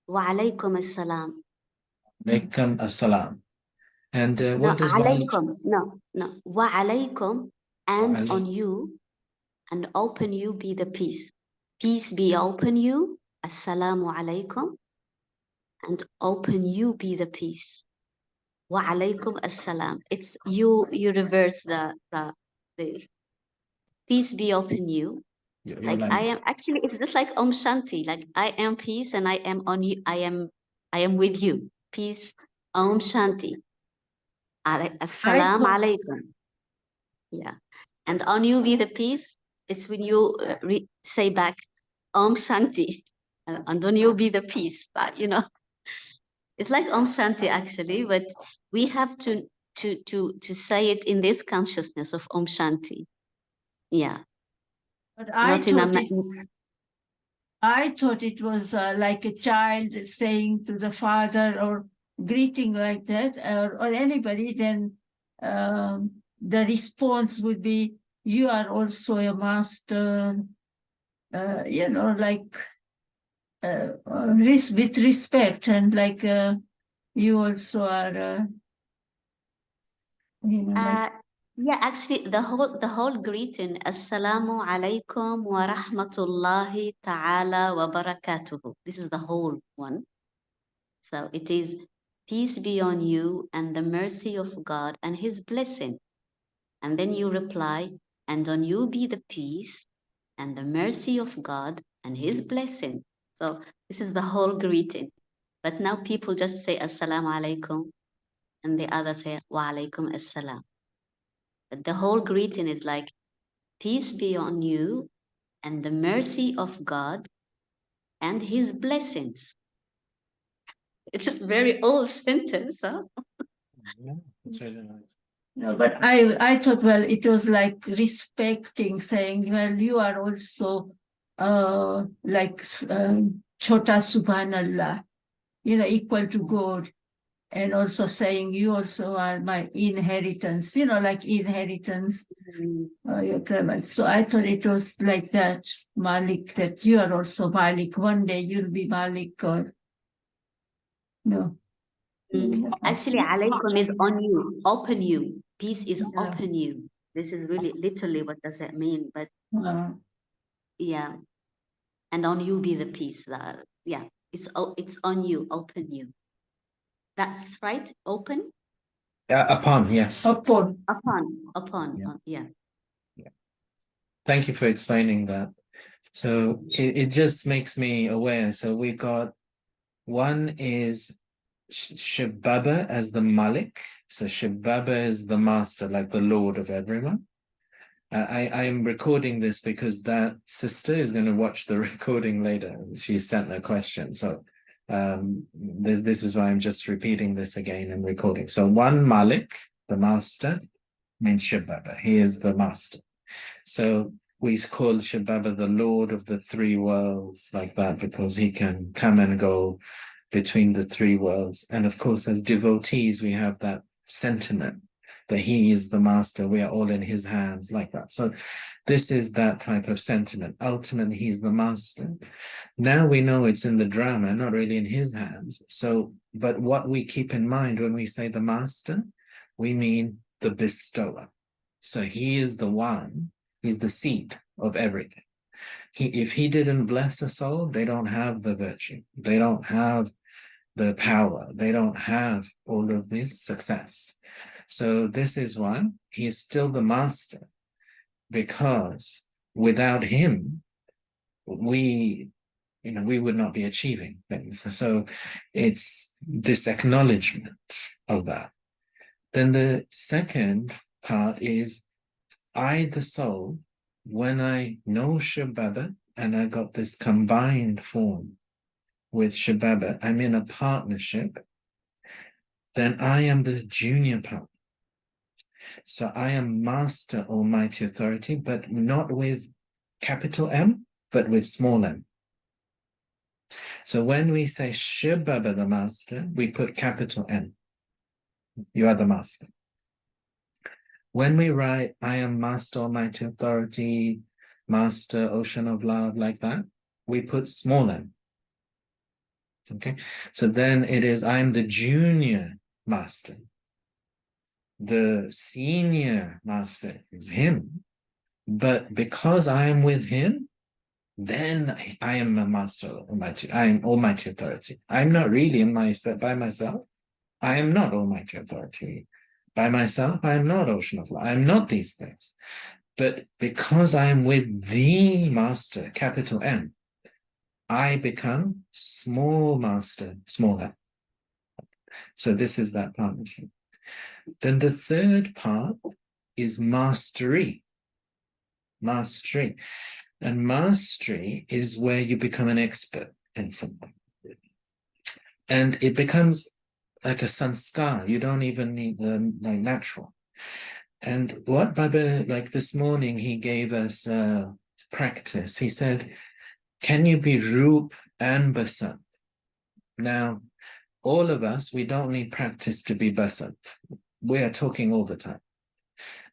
Wa alaykum as-salam. Alaikum assalam. And No, what does wa alaykum. No. Wa alaykum, and alay- on you, and open you be the peace. Peace be upon you. Assalamu alaykum. And open you be the peace. Wa alaykum assalam. It's you reverse the peace be upon you. you're Like like I am actually, it's just like Om Shanti. Like I am peace and I am on you. I am with you. Peace. Om Shanti. I Assalam thought, alaikum. Yeah. And on you be the peace. It's when you say back Om Shanti. And on you be the peace. But it's like Om Shanti actually, but we have to say it in this consciousness of Om Shanti. Yeah. but Not in a I thought it was like a child saying to the father or greeting like that, or anybody, then the response would be, you are also a master, like with respect, and like you also are, like. Yeah, actually, the whole greeting, Assalamu alaikum wa rahmatullahi ta'ala wa barakatuhu. This is the whole one. So it is peace be on you and the mercy of God and His blessing. And then you reply, and on you be the peace and the mercy of God and His blessing. So this is the whole greeting. But now people just say Assalamu alaikum, and the others say Wa alaikum assalam. But the whole greeting is like, peace be on you and the mercy of God and His blessings. It's a very old sentence, huh? yeah, it's really nice. No, but I thought, well, it was like respecting, saying, well, you are also like Chota Subhanallah, equal to God. And also saying, you also are my inheritance, like inheritance, your clever. So I thought it was like that, Malik, that you are also Malik. One day you'll be Malik, or no. Actually, alaikum is on you, open you. Peace is Yeah. open you. This is really literally what does that mean? But yeah, and on you be the peace. Yeah, it's on you, open you. That's right. Open Upon, yes. Upon. upon. Yeah. Yeah. Thank you for explaining that. So it just makes me aware. So we got one is Shibaba as the Malik. So Shibaba is the master, like the Lord of everyone. I am recording this because that sister is going to watch the recording later. She sent a question. So this is why I'm just repeating this again and recording. So one Malik, the master, means Shibaba. He is the master. So we call Shibaba the Lord of the three worlds, like that, because he can come and go between the three worlds. And of course, as devotees, we have that sentiment that he is the master, we are all in his hands, like that. So this is that type of sentiment. Ultimately, he's the master. Now we know it's in the drama, not really in his hands. So, but what we keep in mind when we say the master, we mean the bestower. So he is the one, he's the seat of everything. If he didn't bless a soul, they don't have the virtue. They don't have the power. They don't have all of this success. So this is why he's still the master, because without him, we would not be achieving things. So it's this acknowledgement of that. Then the second part is, I, the soul, when I know Shibaba and I got this combined form with Shibaba, I'm in a partnership, then I am the junior partner. So I am Master Almighty Authority, but not with capital M, but with small m. So when we say Shibaba the Master, we put capital M. You are the Master. When we write, I am Master Almighty Authority, Master Ocean of Love, like that, we put small m. Okay, so then it is, I am the junior Master. The senior master is him. But because I am with him, then I am a master almighty. I am almighty authority. I'm not really in by myself. I am not almighty authority. By myself, I am not ocean of life. I am not these things. But because I am with the master, capital M, I become small master, smaller. So this is that partnership. Then the third part is mastery. Mastery. And mastery is where you become an expert in something. And it becomes like a sanskar. You don't even need the like natural. And what Baba, like this morning, he gave us practice. He said, can you be Roop and Basant? Now, all of us, we don't need practice to be Basant. We are talking all the time.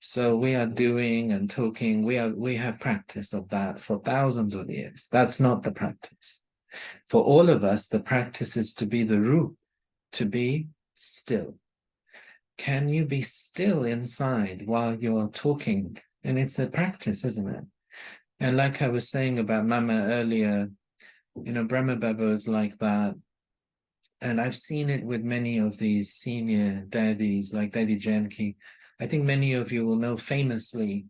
So we are doing and talking. We have practice of that for thousands of years. That's not the practice. For all of us, the practice is to be the Roop, to be still. Can you be still inside while you're talking? And it's a practice, isn't it? And like I was saying about Mama earlier, you know, Brahma Baba was like that. And I've seen it with many of these senior daddies, like Daddy Janki. I think many of you will know famously,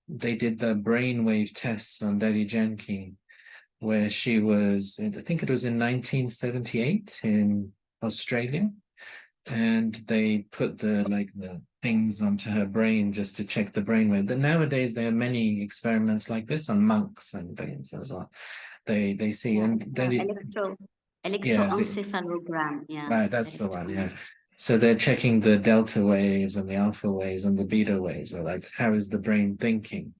they did the brainwave tests on Daddy Janki, where she was, I think it was in 1978 in Australia. And they put the things onto her brain just to check the brainwave. But nowadays there are many experiments like this on monks and things as well. They see and then electroencephalogram. Yeah, right, that's the one. Yeah. So they're checking the delta waves and the alpha waves and the beta waves, or like how is the brain thinking?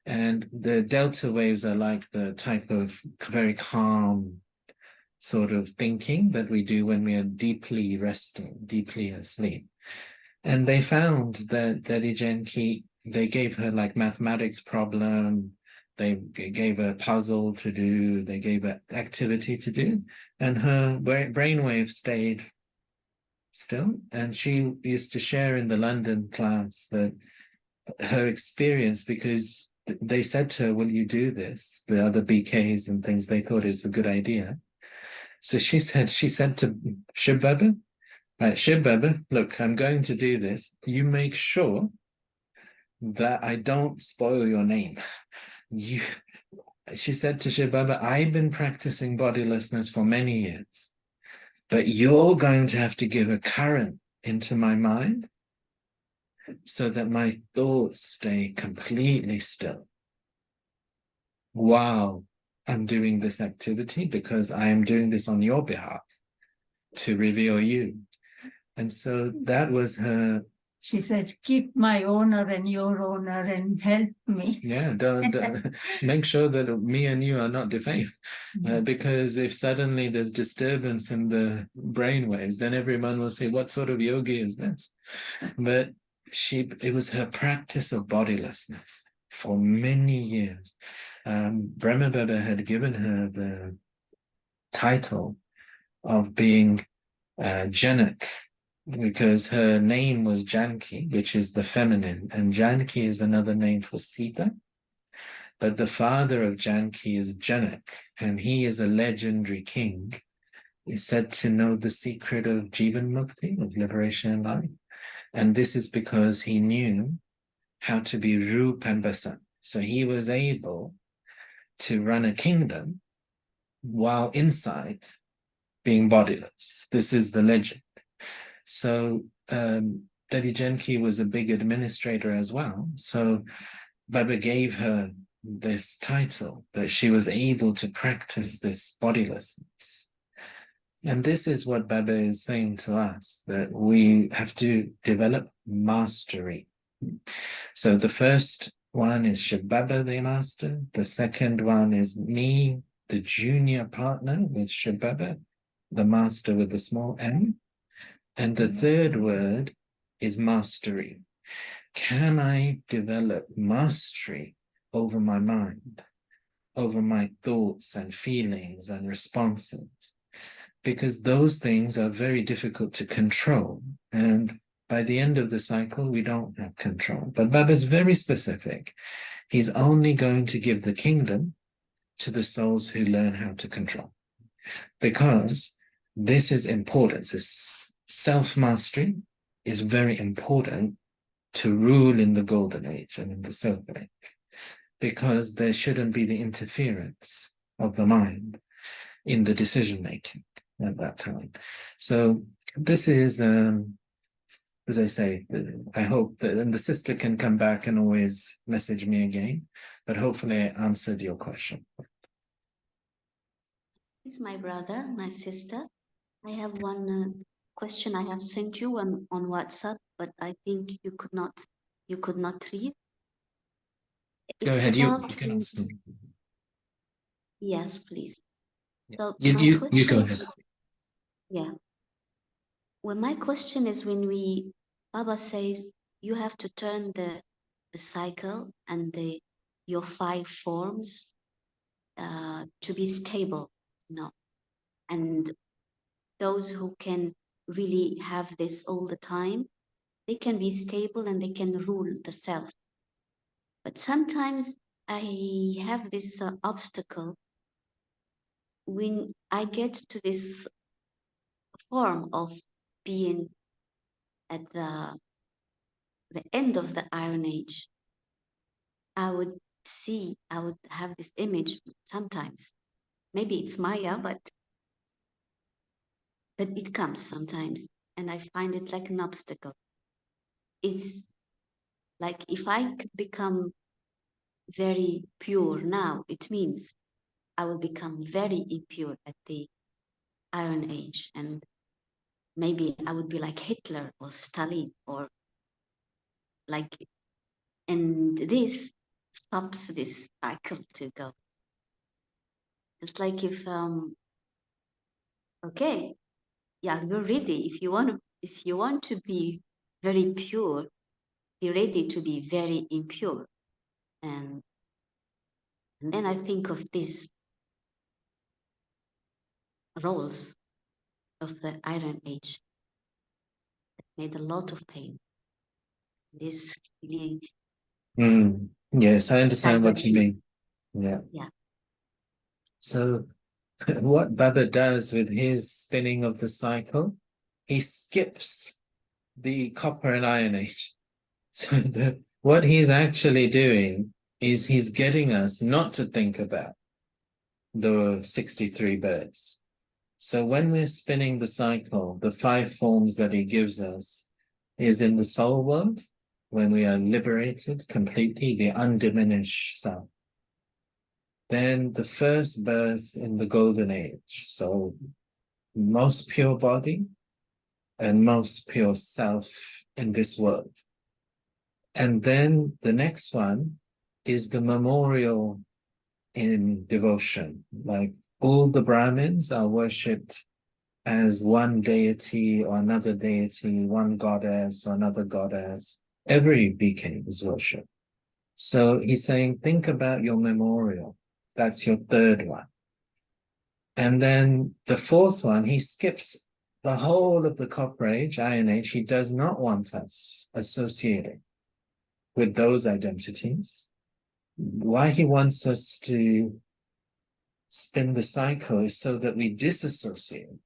And the delta waves are like the type of very calm sort of thinking that we do when we are deeply resting, deeply asleep. And they found that Ijenki, they gave her like mathematics problem, they gave her a puzzle to do, they gave her activity to do, and her brainwave stayed still. And she used to share in the London class that her experience, because they said to her, will you do this? The other BKs and things, they thought it was a good idea. So she said to Shiv Baba, right, Shiv Baba, look, I'm going to do this. You make sure that I don't spoil your name. She said to Shiv Baba, I've been practicing bodilessness for many years, but you're going to have to give a current into my mind so that my thoughts stay completely still. Wow. I'm doing this activity because I am doing this on your behalf to reveal you. And so that was her. She said, keep my honor and your honor and help me. Yeah, don't make sure that me and you are not defamed. Because if suddenly there's disturbance in the brainwaves, then everyone will say, what sort of yogi is this? But it was her practice of bodilessness for many years. Brahma Baba had given her the title of being Janak, because her name was Janki, which is the feminine, and Janki is another name for Sita. But the father of Janki is Janak, and he is a legendary king. He's said to know the secret of Jivan Mukti, of liberation and life. And this is because he knew how to be Roop and Basant. So he was able to run a kingdom while inside being bodiless. This is the legend. So Devi Janki was a big administrator as well. So Baba gave her this title that she was able to practice this bodilessness. And this is what Baba is saying to us, that we have to develop mastery. So the first one is Shiv Baba, the master. The second one is me, the junior partner with Shiv Baba, the master with the small m. And the third word is mastery. Can I develop mastery over my mind, over my thoughts and feelings and responses? Because those things are very difficult to control. And By the end of the cycle, we don't have control. But Baba's very specific. He's only going to give the kingdom to the souls who learn how to control. Because this is important. This self-mastery is very important to rule in the golden age and in the silver age. Because there shouldn't be the interference of the mind in the decision-making at that time. So this is, as I say, I hope that, and the sister can come back and always message me again, but hopefully I answered your question. It's my brother, my sister. I have one question I have sent you on WhatsApp, but I think you could not read. Go It's ahead, you about can ask me. yes, please. Yeah. So You, my you question go is, ahead. yeah. Well, my question is when Baba says you have to turn the cycle and your 5 forms to be stable, and those who can really have this all the time, they can be stable and they can rule the self. But sometimes I have this obstacle when I get to this form of being at the end of the Iron Age. I would have this image sometimes. Maybe it's Maya, but it comes sometimes, and I find it like an obstacle. It's like if I could become very pure now, it means I will become very impure at the Iron Age, and maybe I would be like Hitler or Stalin or like, and this stops this cycle to go. It's like if okay, yeah, you're ready. If you want to be very pure, be ready to be very impure. And then I think of these roles of the Iron Age that made a lot of pain. This really Yes, I understand what you mean. Yeah. Yeah. So what Baba does with his spinning of the cycle, he skips the copper and iron age. So what he's actually doing is he's getting us not to think about the 63 birds. So when we're spinning the cycle, the 5 forms that he gives us is in the soul world, when we are liberated completely, the undiminished self. Then the first birth in the golden age, so most pure body and most pure self in this world. And then the next one is the memorial in devotion. Like all the Brahmins are worshipped as one deity or another deity, one goddess or another goddess. Every BK is worshipped. So he's saying, think about your memorial. That's your third one. And then the fourth one, he skips the whole of the Copper Age, Iron Age. He does not want us associating with those identities. Why he wants us to spin the cycle is so that we disassociate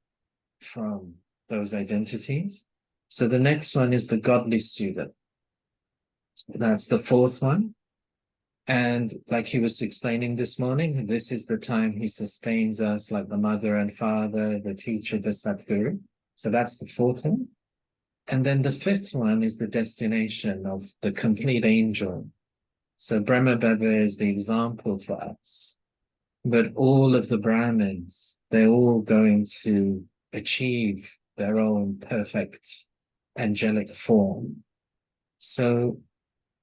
from those identities. So the next one is the godly student. That's the fourth one. And like he was explaining this morning, this is the time he sustains us like the mother and father, the teacher, the Sadguru. So that's the fourth one. And then the fifth one is the destination of the complete angel. So Brahma Baba is the example for us. But all of the Brahmins, they're all going to achieve their own perfect angelic form. So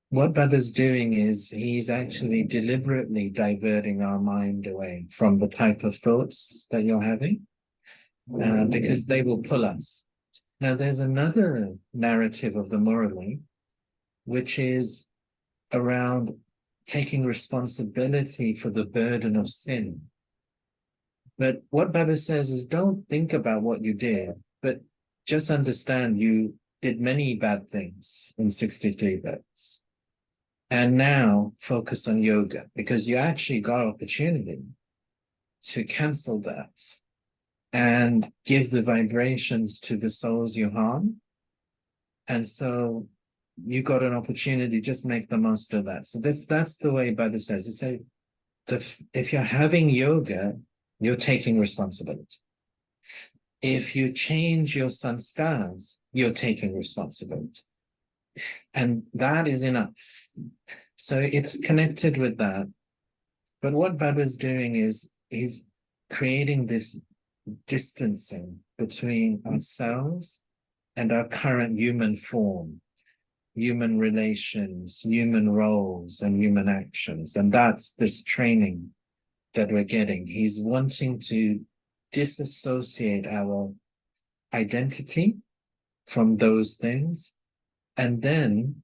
what Baba's doing is he's actually deliberately diverting our mind away from the type of thoughts that you're having, because they will pull us. Now, there's another narrative of the Murali, which is around taking responsibility for the burden of sin. But what Baba says is don't think about what you did, but just understand you did many bad things in 63 births, and now focus on yoga, because you actually got opportunity to cancel that and give the vibrations to the souls you harm. And so you got an opportunity, just make the most of that. So that's the way Baba says. He said, if you're having yoga, you're taking responsibility. If you change your sanskars, you're taking responsibility. And that is enough. So it's connected with that. But what Baba's doing is he's creating this distancing between ourselves and our current human form, human relations, human roles, and human actions. And that's this training that we're getting. He's wanting to disassociate our identity from those things. And then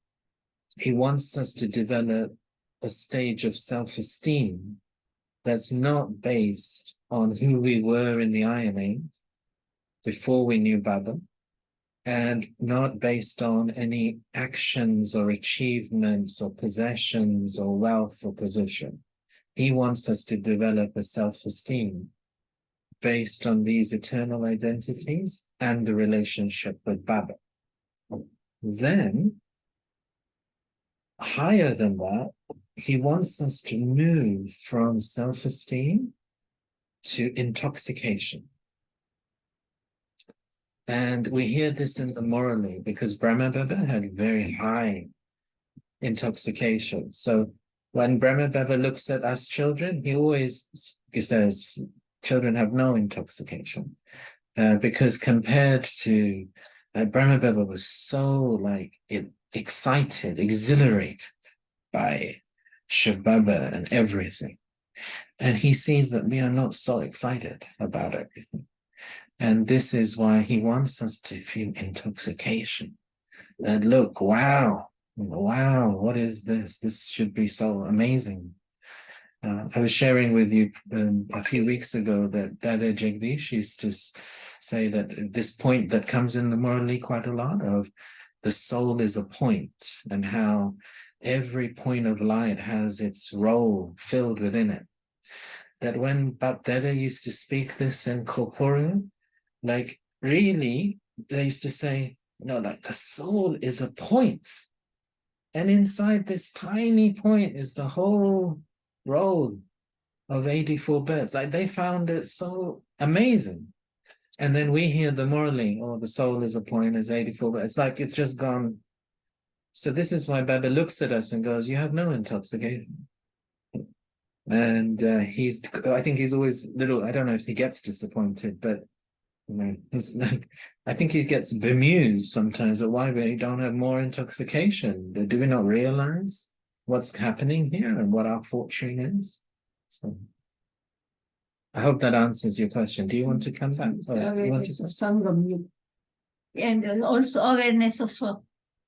he wants us to develop a stage of self-esteem that's not based on who we were in the IMA before we knew Baba, and not based on any actions or achievements or possessions or wealth or position. He wants us to develop a self-esteem based on these eternal identities and the relationship with Baba. Then, higher than that, he wants us to move from self-esteem to intoxication. And we hear this in the Morally, because Brahma Baba had very high intoxication. So when Brahma Baba looks at us children, he says, children have no intoxication. Because compared to Brahma Baba was so excited, exhilarated by Shiv Baba and everything. And he sees that we are not so excited about everything. And this is why he wants us to feel intoxication. And look, wow, what is this? This should be so amazing. I was sharing with you a few weeks ago that Dada Jagdish used to say that this point that comes in the Murali quite a lot of the soul is a point, and how every point of light has its role filled within it. That when Bap Dada used to speak this in corporeal, really, they used to say, the soul is a point. And inside this tiny point is the whole roll of 84 birds. They found it so amazing. And then we hear the Murali, the soul is a point, is 84 birds. It's just gone. So this is why Baba looks at us and goes, you have no intoxication. And I think he's always I don't know if he gets disappointed, but I think he gets bemused sometimes at why we don't have more intoxication. Do we not realize what's happening here and what our fortune is? So I hope that answers your question. Do you want to come back? And also awareness of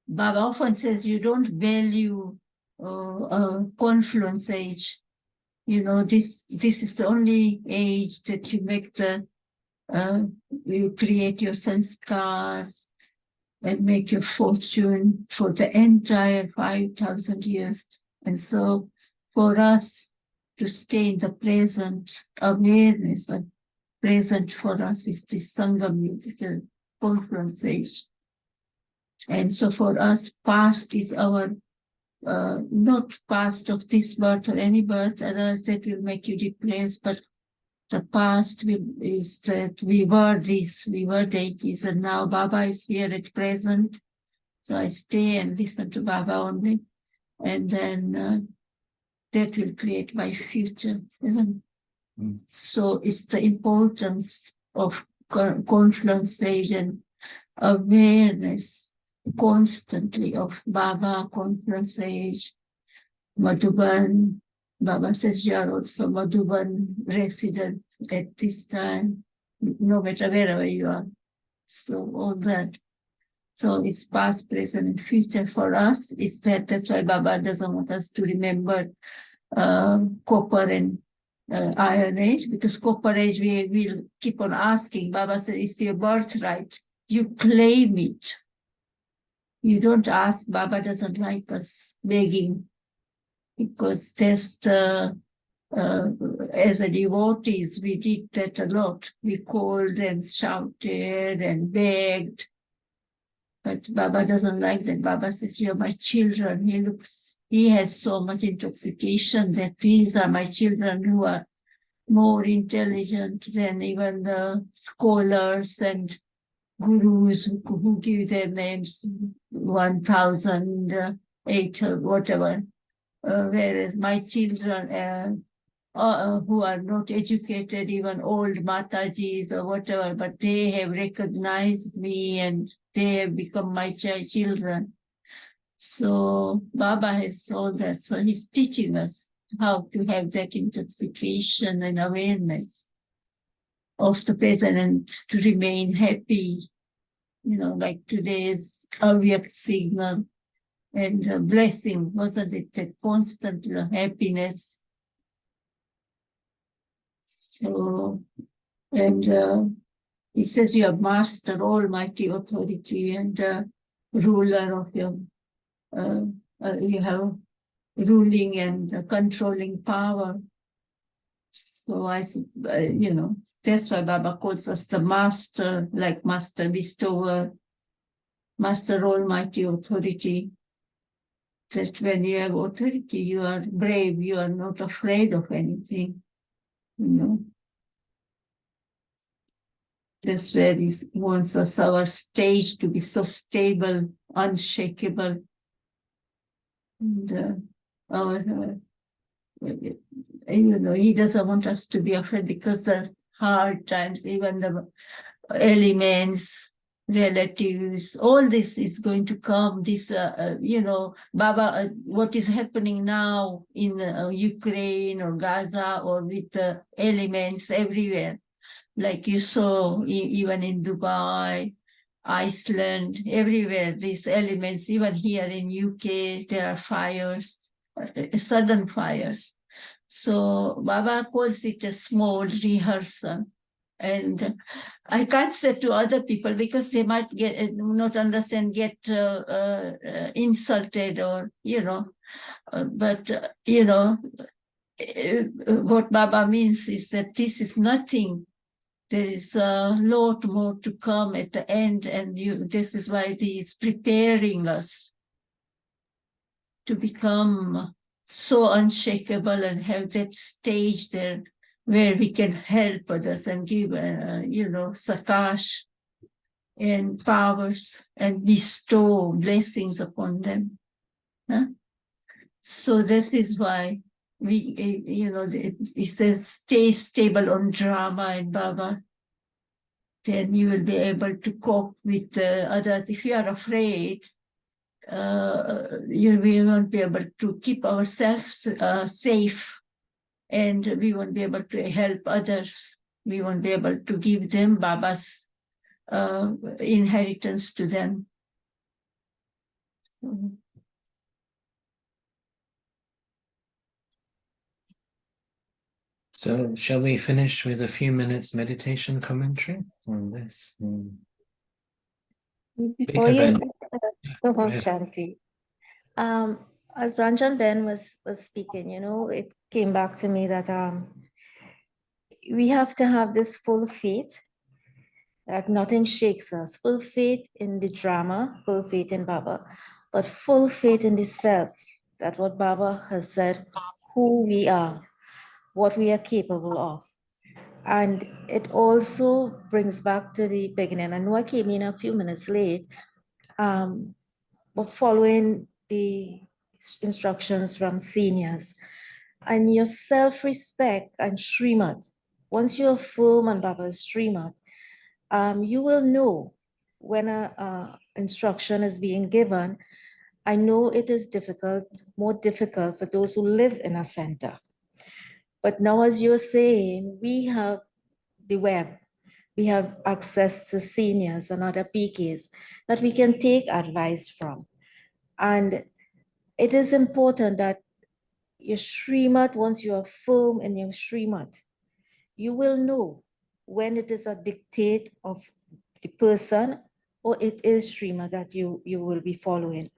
Baba often says you don't value confluence age. This is the only age that you make you create your sanskars and make your fortune for the entire 5,000 years. And so for us to stay in the present awareness, and present for us is the Sangam Yuga, the confluence age. And so for us, past is our not past of this birth or any birth, others that will make you replace, but the past is that we were this, we were deities, and now Baba is here at present. So I stay and listen to Baba only, and then that will create my future. So it's the importance of confluence stage and awareness constantly of Baba, confluence age, Madhuban. Baba says you are also Madhuban resident at this time, no matter wherever you are. So all that. So it's past, present, and future for us. Is that's why Baba doesn't want us to remember copper and iron age, because copper age we will keep on asking. Baba said it's your birthright. You claim it. You don't ask. Baba doesn't like us begging, because just as a devotees, we did that a lot. We called and shouted and begged. But Baba doesn't like that. Baba says, "You're my children." He has so much intoxication that these are my children who are more intelligent than even the scholars and gurus who give their names 1,008 or whatever. Whereas my children who are not educated, even old Matajis or whatever, but they have recognized me and they have become my children. So Baba has all that. So he's teaching us how to have that intoxication and awareness of the present and to remain happy. Like today's Avyak signal and blessing, wasn't it? That constant happiness. So, and he says, "You are master, almighty authority, and ruler of your, you have ruling and controlling power." So that's why Baba calls us the master, like master bestower, master almighty authority. That when you have authority, you are brave, you are not afraid of anything, That's where he wants us, our stage, to be so stable, unshakable. And he doesn't want us to be afraid, because the hard times, even the elements, relatives, all this is going to come. This, Baba, what is happening now in Ukraine or Gaza, or with the elements everywhere, like you saw even in Dubai, Iceland, everywhere, these elements, even here in UK, there are fires, sudden fires. So Baba calls it a small rehearsal. And I can't say to other people, because they might not understand, get insulted, or, but, what Baba means is that this is nothing. There is a lot more to come at the end, and this is why he is preparing us to become so unshakable and have that stage there where we can help others and give, sakash and powers and bestow blessings upon them. Huh? So this is why it says, "Stay stable on drama and Baba." Then you will be able to cope with others. If you are afraid, we won't be able to keep ourselves safe, and we won't be able to help others. We won't be able to give them Baba's inheritance to them. So shall we finish with a few minutes meditation commentary on this? Before you go Go on, ahead. Shanti, as Ranjan Ben was speaking, it came back to me that we have to have this full faith that nothing shakes us, full faith in the drama, full faith in Baba, but full faith in the self, that what Baba has said, who we are, what we are capable of. And it also brings back to the beginning. I know I came in a few minutes late, but following the instructions from seniors, and your self-respect and Srimad. Once you're firm on Baba's Srimad, you will know when a instruction is being given. I know it is difficult, more difficult for those who live in a center. But now, as you're saying, we have the web, we have access to seniors and other PKs that we can take advice from. And it is important that your Srimad, once you are firm in your Srimad, you will know when it is a dictate of the person or it is Srimad that you will be following.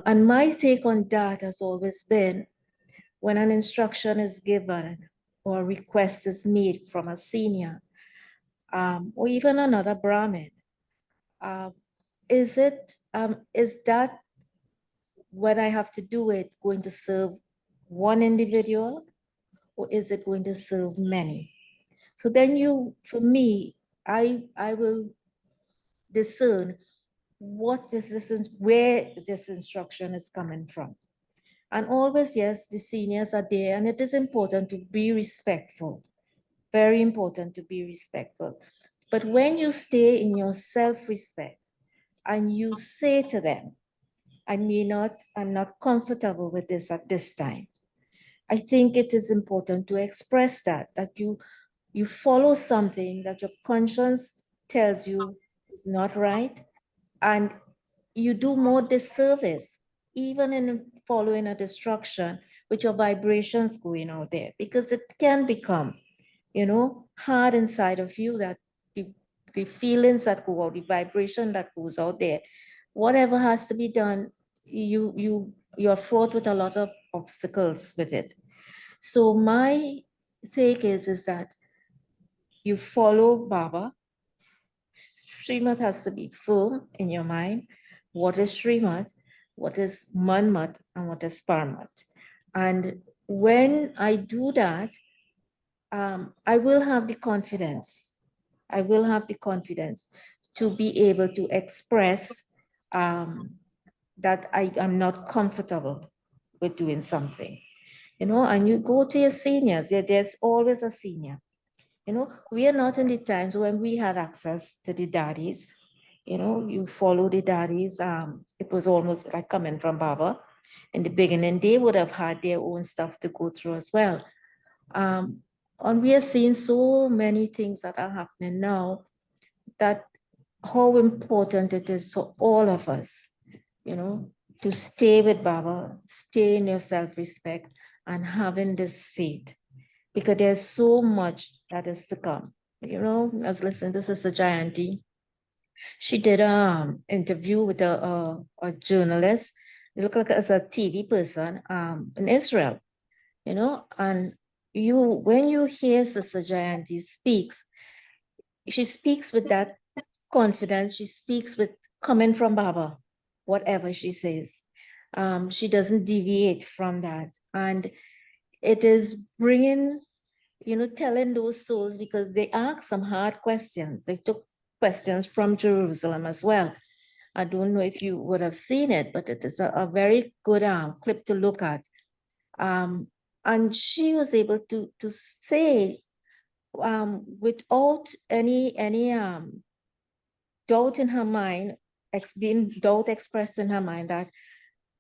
And my take on that has always been, when an instruction is given or a request is made from a senior, or even another Brahmin, is that when I have to do it going to serve one individual, or is it going to serve many? So then for me, I will discern where this instruction is coming from. And always, yes, the seniors are there, and it is important to be respectful. Very important to be respectful. But when you stay in your self-respect and you say to them, I'm not comfortable with this at this time. I think it is important to express that you follow something that your conscience tells you is not right, and you do more disservice, even in following a destruction with your vibrations going out there, because it can become, hard inside of you, that the feelings that go out, the vibration that goes out there, whatever has to be done, you're fraught with a lot of obstacles with it. So my take is that you follow Baba. Srimad has to be firm in your mind. What is Srimad? What is Manmat? And what is Paramat? And when I do that, I will have the confidence. I will have the confidence to be able to express that I am not comfortable with doing something. And you go to your seniors, there's always a senior. We are not in the times when we had access to the daddies. You follow the daddies. It was almost like coming from Baba. In the beginning, they would have had their own stuff to go through as well. And we are seeing so many things that are happening now, that how important it is for all of us, to stay with Baba, stay in your self-respect, and having this faith, because there's so much that is to come. I was listening to Sister Jayanti. She did an interview with a journalist. It looked like as a TV person in Israel, and when you hear Sister Jayanti speaks, she speaks with that confidence. She speaks with coming from Baba, whatever she says. She doesn't deviate from that. And it is bringing, telling those souls, because they ask some hard questions. They took questions from Jerusalem as well. I don't know if you would have seen it, but it is a very good clip to look at. And she was able to say, without any doubt in her mind, doubt expressed in her mind, that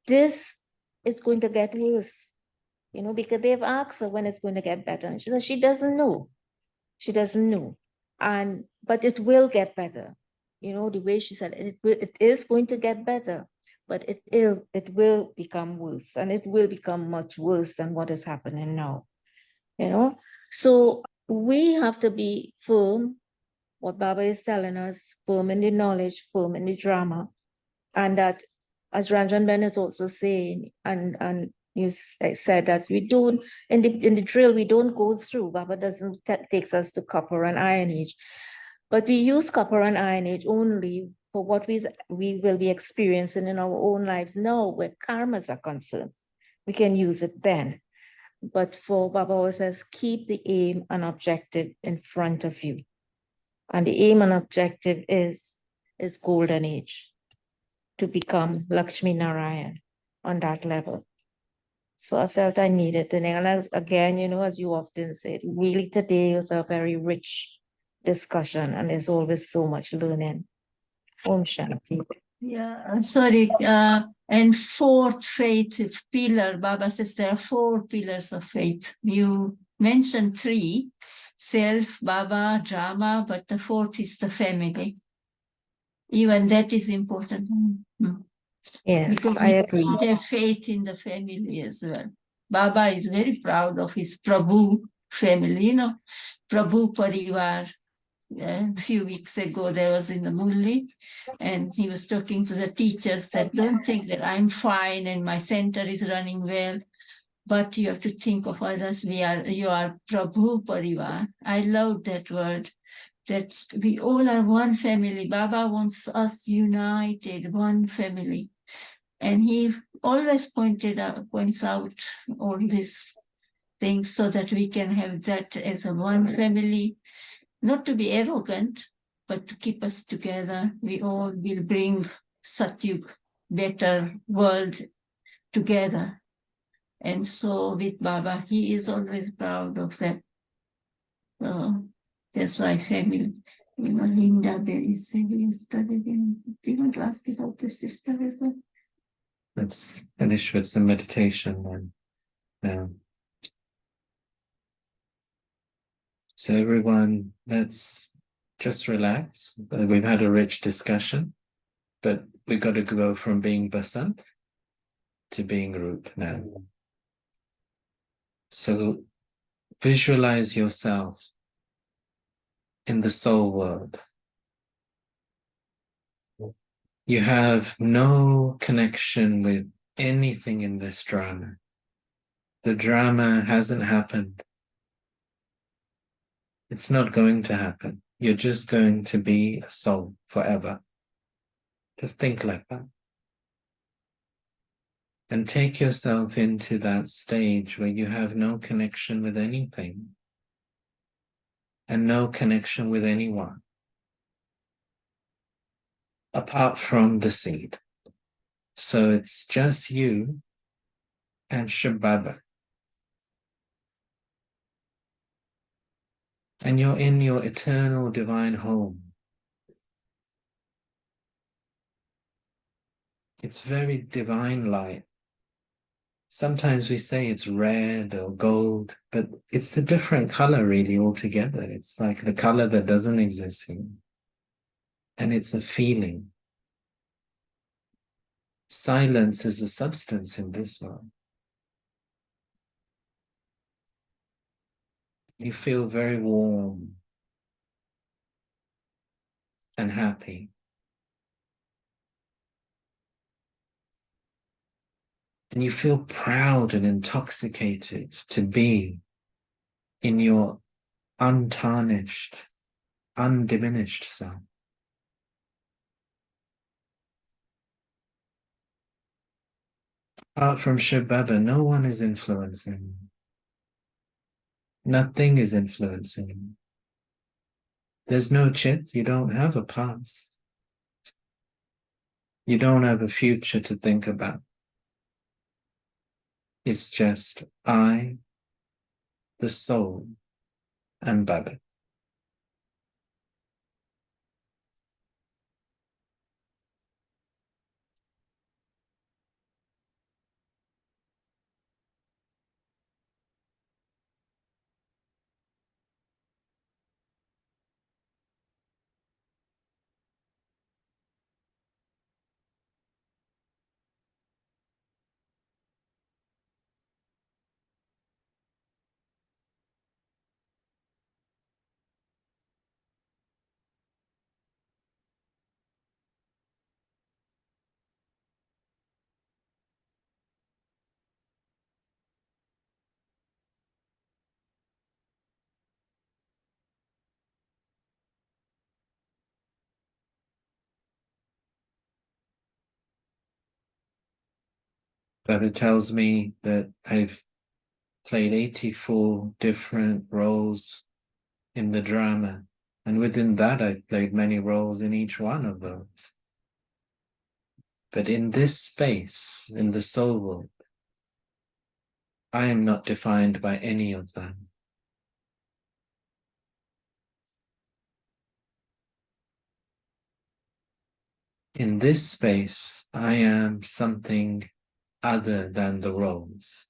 this is going to get worse, because they've asked her when it's going to get better. And she said she doesn't know. She doesn't know. But it will get better. The way she said it is going to get better, but it will become worse, and it will become much worse than what is happening now. So we have to be firm, what Baba is telling us, firm in the knowledge, firm in the drama. And that, as Ranjan Ben is also saying, and you said that we don't, in the drill, we don't go through, Baba doesn't takes us to copper and iron age. But we use copper and iron age only for what we will be experiencing in our own lives now, where karmas are concerned. We can use it then. But for Baba always says, keep the aim and objective in front of you. And the aim and objective is golden age, to become Lakshmi Narayan on that level. So I felt I needed it. And again, as you often said, really today was a very rich discussion, and there's always so much learning. Om Shanti. Yeah, sorry. And fourth faith pillar, Baba says there are 4 pillars of faith. You mentioned 3, self, Baba, drama, but the 4th is the family. Even that is important. Yes, because I agree. We have faith in the family as well. Baba is very proud of his Prabhu family, Prabhu Parivar. a few weeks ago, there was in the Mulli, and he was talking to the teachers that don't think that I'm fine and my center is running well, but you have to think of others. You are Prabhu Parivar. I love that word, that we all are one family. Baba wants us united, one family. And he always points out all these things so that we can have that as a one family, not to be arrogant, but to keep us together. We all will bring Satyug, better world together. And so with Baba, he is always proud of that. That's why family, Linda Berry said yesterday, do you want to ask about the sister as well? Let's finish with some meditation now. So everyone, let's just relax. We've had a rich discussion, but we've got to go from being Basant to being Roop now. So visualize yourself in the soul world. You have no connection with anything in this drama. The drama hasn't happened. It's not going to happen. You're just going to be a soul forever. Just think like that. And take yourself into that stage where you have no connection with anything and no connection with anyone apart from the seed. So it's just you and Shababa. And you're in your eternal divine home. It's very divine light. Sometimes we say it's red or gold, but it's a different color really altogether. It's like the color that doesn't exist here. And it's a feeling. Silence is a substance in this world. You feel very warm and happy. And you feel proud and intoxicated to be in your untarnished, undiminished self. Apart from Shiv Baba, no one is influencing you. Nothing is influencing you. There's no Chit, you don't have a past. You don't have a future to think about. It's just I, the soul, and Baba. Baba tells me that I've played 84 different roles in the drama. And within that, I've played many roles in each one of those. But in this space, in the soul world, I am not defined by any of them. In this space, I am something other than the roles.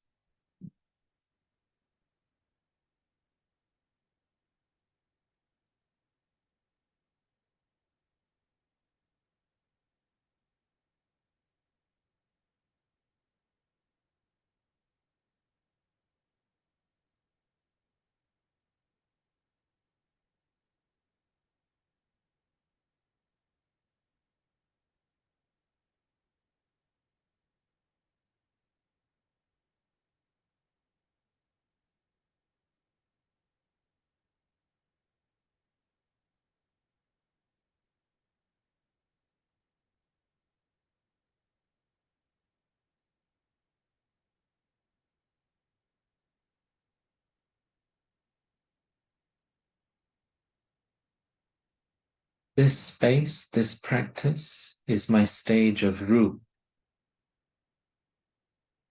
This space, this practice is my stage of Ru.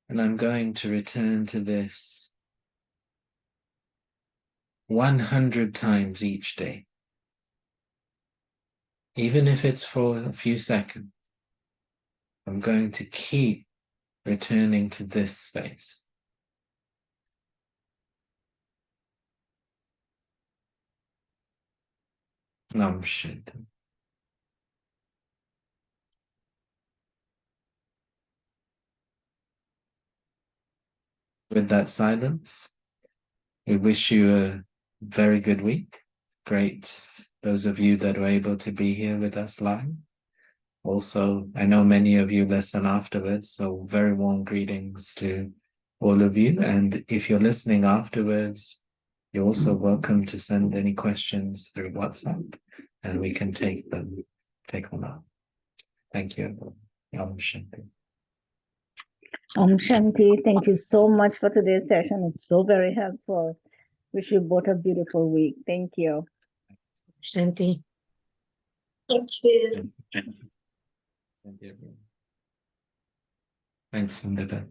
And I'm going to return to this 100 times each day. Even if it's for a few seconds, I'm going to keep returning to this space. Nam Shanti. With that silence, we wish you a very good week. Great, those of you that were able to be here with us live. Also, I know many of you listen afterwards, so very warm greetings to all of you. And if you're listening afterwards, you're also welcome to send any questions through WhatsApp, and we can take them up. Thank you. Om Shanti. Om Shanti, thank you so much for today's session. It's so very helpful. Wish you both a beautiful week. Thank you. Shanti. Thank you. Thank you. Thanks, Sandita.